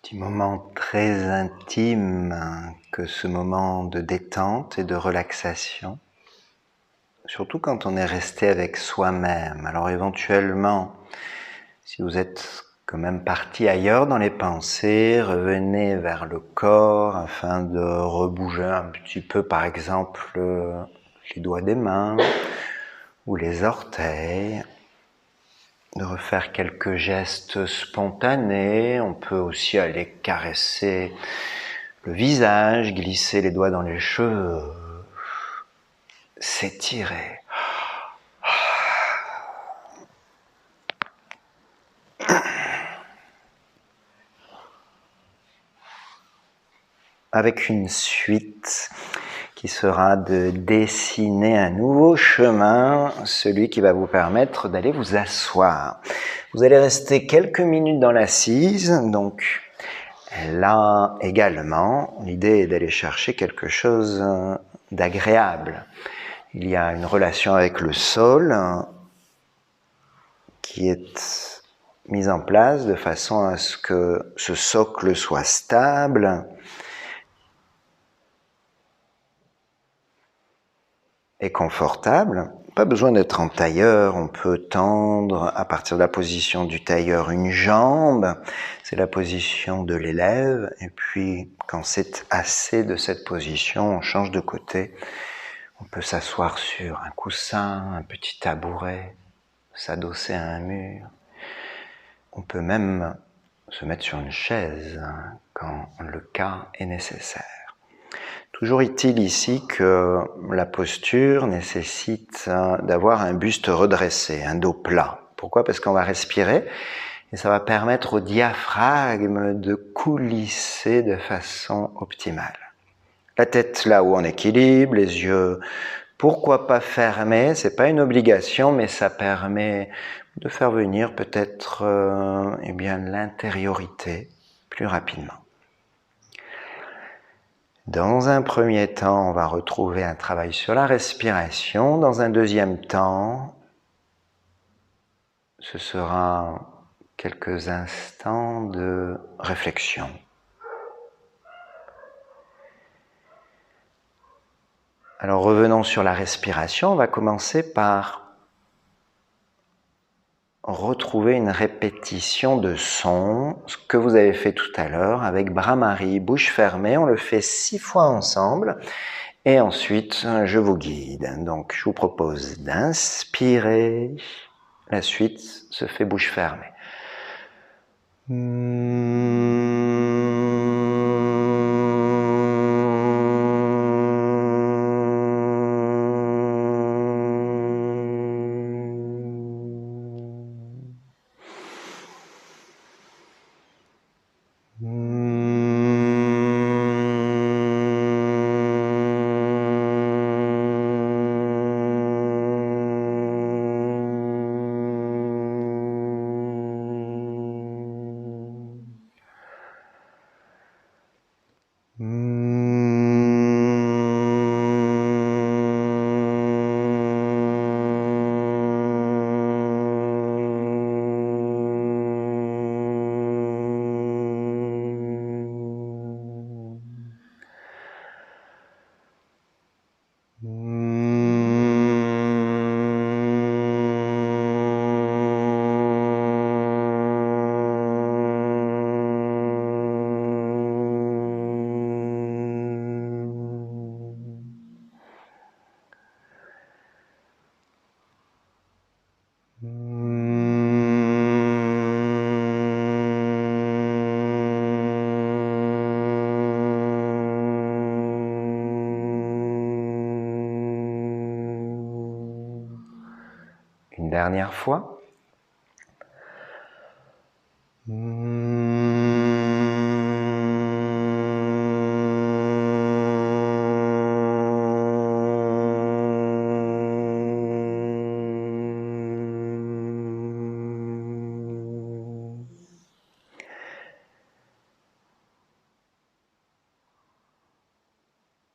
Petit moment très intime que ce moment de détente et de relaxation, surtout quand on est resté avec soi-même. Alors éventuellement, si vous êtes quand même parti ailleurs dans les pensées, revenez vers le corps afin de rebouger un petit peu, par exemple, les doigts des mains ou les orteils, de refaire quelques gestes spontanés. On peut aussi aller caresser le visage, glisser les doigts dans les cheveux, s'étirer. Avec une suite qui sera de dessiner un nouveau chemin, celui qui va vous permettre d'aller vous asseoir. Vous allez rester quelques minutes dans l'assise, donc là également, l'idée est d'aller chercher quelque chose d'agréable. Il y a une relation avec le sol qui est mise en place de façon à ce que ce socle soit stable et confortable. Pas besoin d'être en tailleur, on peut tendre à partir de la position du tailleur une jambe, c'est la position de l'élève, et puis quand c'est assez de cette position, on change de côté. On peut s'asseoir sur un coussin, un petit tabouret, s'adosser à un mur. On peut même se mettre sur une chaise quand le cas est nécessaire. Toujours est-il ici que la posture nécessite d'avoir un buste redressé, un dos plat. Pourquoi ? Parce qu'on va respirer et ça va permettre au diaphragme de coulisser de façon optimale. La tête là-haut en équilibre, les yeux, pourquoi pas fermés, c'est pas une obligation, mais ça permet de faire venir peut-être l'intériorité plus rapidement. Dans un premier temps, on va retrouver un travail sur la respiration. Dans un deuxième temps, ce sera quelques instants de réflexion. Alors revenons sur la respiration. On va commencer par retrouver une répétition de sons, ce que vous avez fait tout à l'heure avec Brahmari, bouche fermée. On le fait 6 fois ensemble et ensuite je vous guide. Donc je vous propose d'inspirer, la suite se fait bouche fermée. Une dernière fois.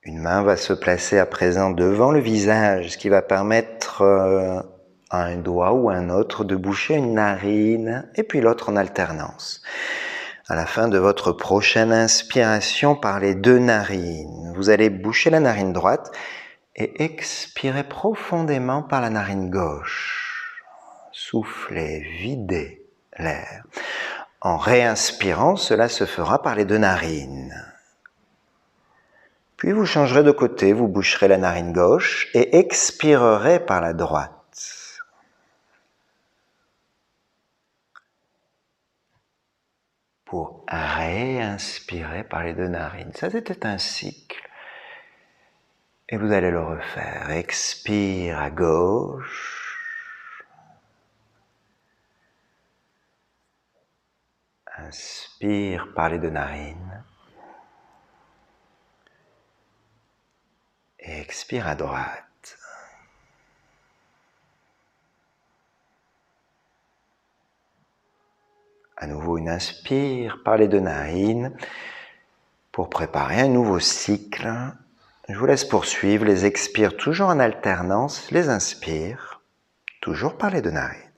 Une main va se placer à présent devant le visage, ce qui va permettre à un doigt ou un autre de boucher une narine et puis l'autre en alternance. À la fin de votre prochaine inspiration par les deux narines, vous allez boucher la narine droite et expirer profondément par la narine gauche. Soufflez, videz l'air. En réinspirant, cela se fera par les deux narines. Puis vous changerez de côté, vous boucherez la narine gauche et expirerez par la droite. Pour réinspirer par les deux narines. Ça, c'était un cycle. Et vous allez le refaire. Expire à gauche. Inspire par les deux narines. Et expire à droite. À nouveau, une inspire par les deux narines pour préparer un nouveau cycle. Je vous laisse poursuivre. Les expires toujours en alternance. Les inspire toujours par les deux narines.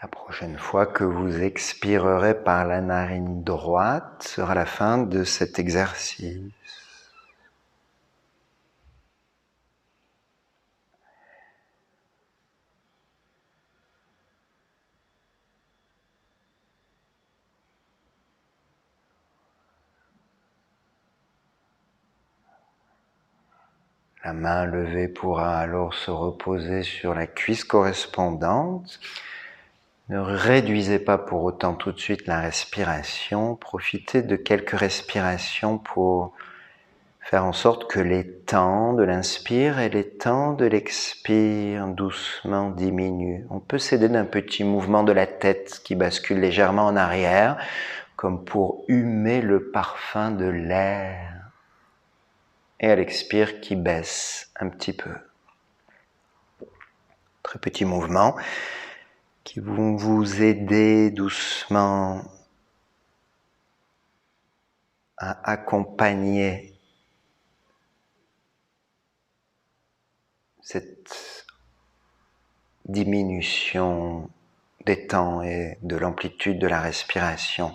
La prochaine fois que vous expirerez par la narine droite sera la fin de cet exercice. La main levée pourra alors se reposer sur la cuisse correspondante. Ne réduisez pas pour autant tout de suite la respiration. Profitez de quelques respirations pour faire en sorte que les temps de l'inspire et les temps de l'expire doucement diminuent. On peut s'aider d'un petit mouvement de la tête qui bascule légèrement en arrière, comme pour humer le parfum de l'air. Et à l'expire qui baisse un petit peu. Très petit mouvement qui vont vous aider doucement à accompagner cette diminution des temps et de l'amplitude de la respiration.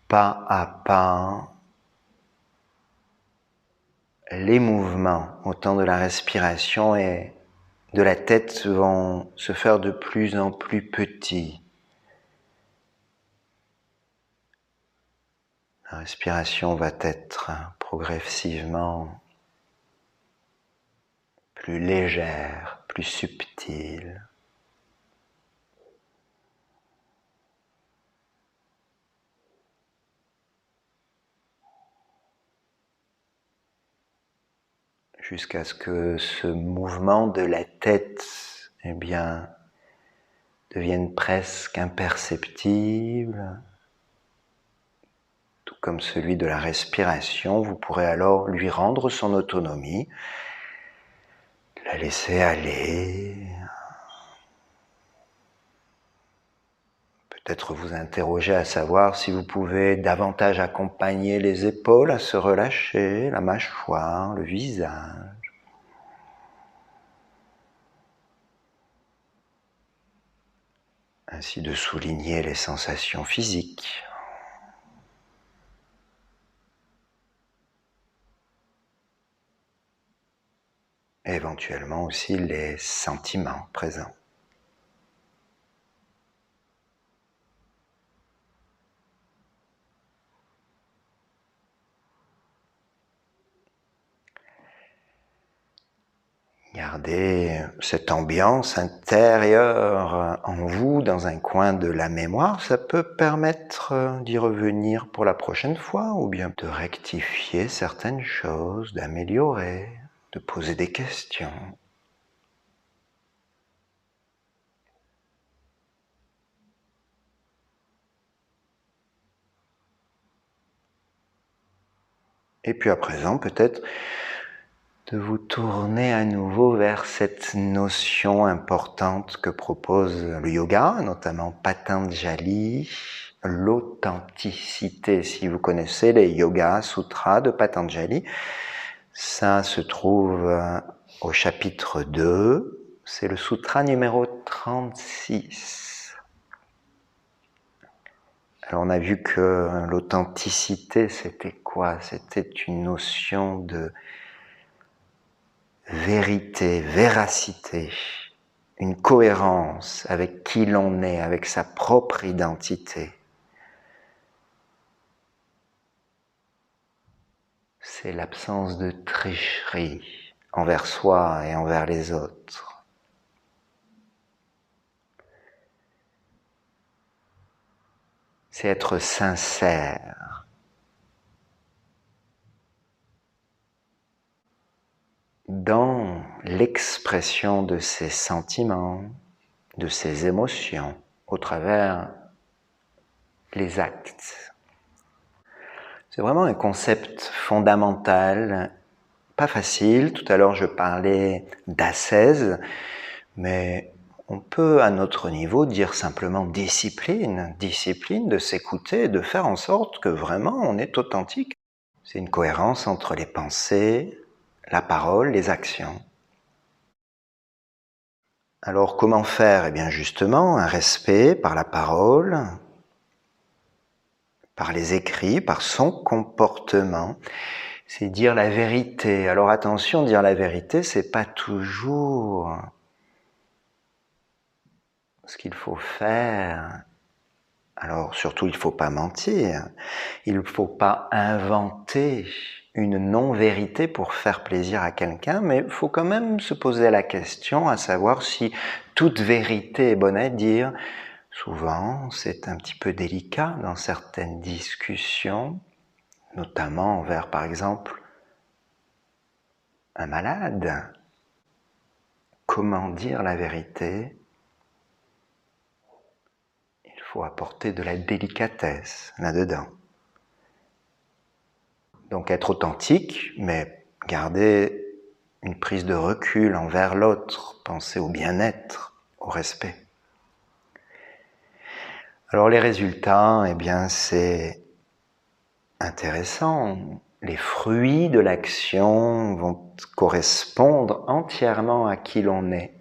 Pas à pas, les mouvements au temps de la respiration et de la tête vont se faire de plus en plus petits. La respiration va être progressivement plus légère, plus subtile. jusqu'à ce que ce mouvement de la tête, devienne presque imperceptible, tout comme celui de la respiration. Vous pourrez alors lui rendre son autonomie, la laisser aller, peut-être vous interroger à savoir si vous pouvez davantage accompagner les épaules à se relâcher, la mâchoire, le visage. Ainsi de souligner les sensations physiques. Et éventuellement aussi les sentiments présents. Gardez cette ambiance intérieure en vous, dans un coin de la mémoire. Ça peut permettre d'y revenir pour la prochaine fois, ou bien de rectifier certaines choses, d'améliorer, de poser des questions. Et puis à présent, peut-être de vous tourner à nouveau vers cette notion importante que propose le yoga, notamment Patanjali, l'authenticité. Si vous connaissez les Yoga Sutras de Patanjali, ça se trouve au chapitre 2, c'est le sutra numéro 36. Alors on a vu que l'authenticité, c'était quoi? C'était une notion de vérité, véracité, une cohérence avec qui l'on est, avec sa propre identité. C'est l'absence de tricherie envers soi et envers les autres. C'est être sincère. Dans l'expression de ses sentiments, de ses émotions, au travers les actes. C'est vraiment un concept fondamental, pas facile. Tout à l'heure, je parlais d'ascèse, mais on peut, à notre niveau, dire simplement discipline de s'écouter, de faire en sorte que vraiment on est authentique. C'est une cohérence entre les pensées, la parole, les actions. Alors comment faire? Eh bien justement, un respect par la parole, par les écrits, par son comportement. C'est dire la vérité. Alors attention, dire la vérité, c'est pas toujours ce qu'il faut faire. Alors surtout, il ne faut pas mentir. Il ne faut pas inventer une non-vérité pour faire plaisir à quelqu'un, mais il faut quand même se poser la question à savoir si toute vérité est bonne à dire. Souvent, c'est un petit peu délicat dans certaines discussions, notamment envers, par exemple, un malade. Comment dire la vérité? Il faut apporter de la délicatesse là-dedans. Donc être authentique, mais garder une prise de recul envers l'autre, penser au bien-être, au respect. Alors les résultats, eh bien c'est intéressant. Les fruits de l'action vont correspondre entièrement à qui l'on est.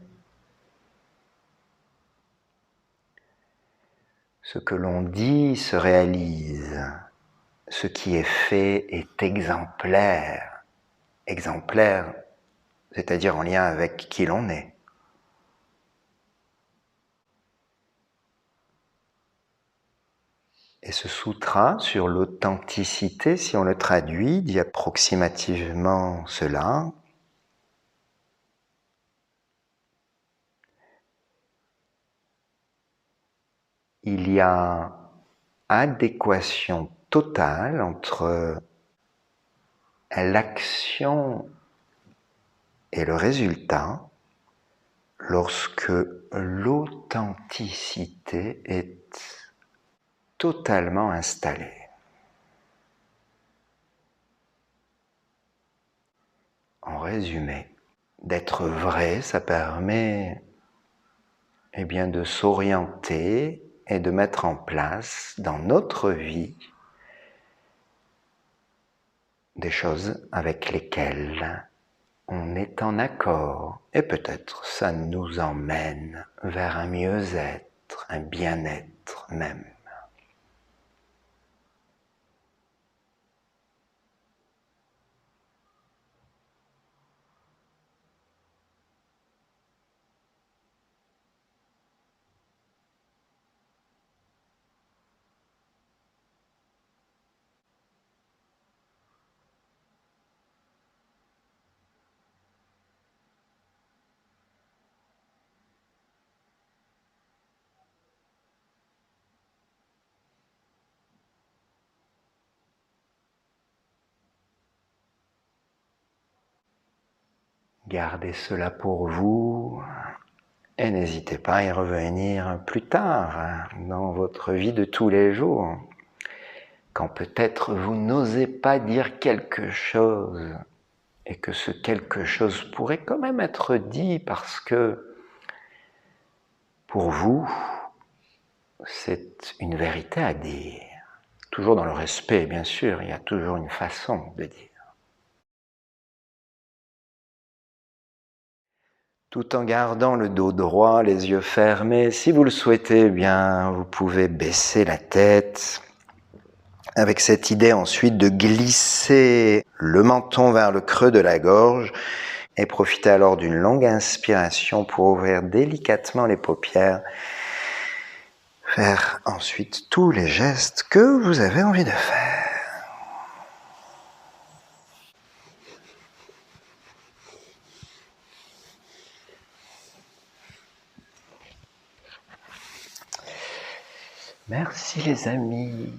Ce que l'on dit se réalise. Ce qui est fait est exemplaire. Exemplaire, c'est-à-dire en lien avec qui l'on est. Et ce sutra sur l'authenticité, si on le traduit, dit approximativement cela. Il y a adéquation totale entre l'action Et le résultat, lorsque l'authenticité est totalement installée. En résumé, d'être vrai, ça permet de s'orienter et de mettre en place dans notre vie des choses avec lesquelles on est en accord et peut-être ça nous emmène vers un mieux-être, un bien-être même. Gardez cela pour vous et n'hésitez pas à y revenir plus tard dans votre vie de tous les jours, quand peut-être vous n'osez pas dire quelque chose et que ce quelque chose pourrait quand même être dit parce que pour vous, c'est une vérité à dire. Toujours dans le respect, bien sûr, il y a toujours une façon de dire. Tout en gardant le dos droit, les yeux fermés, si vous le souhaitez, vous pouvez baisser la tête, avec cette idée ensuite de glisser le menton vers le creux de la gorge et profiter alors d'une longue inspiration pour ouvrir délicatement les paupières. Faire ensuite tous les gestes que vous avez envie de faire. Merci les amis.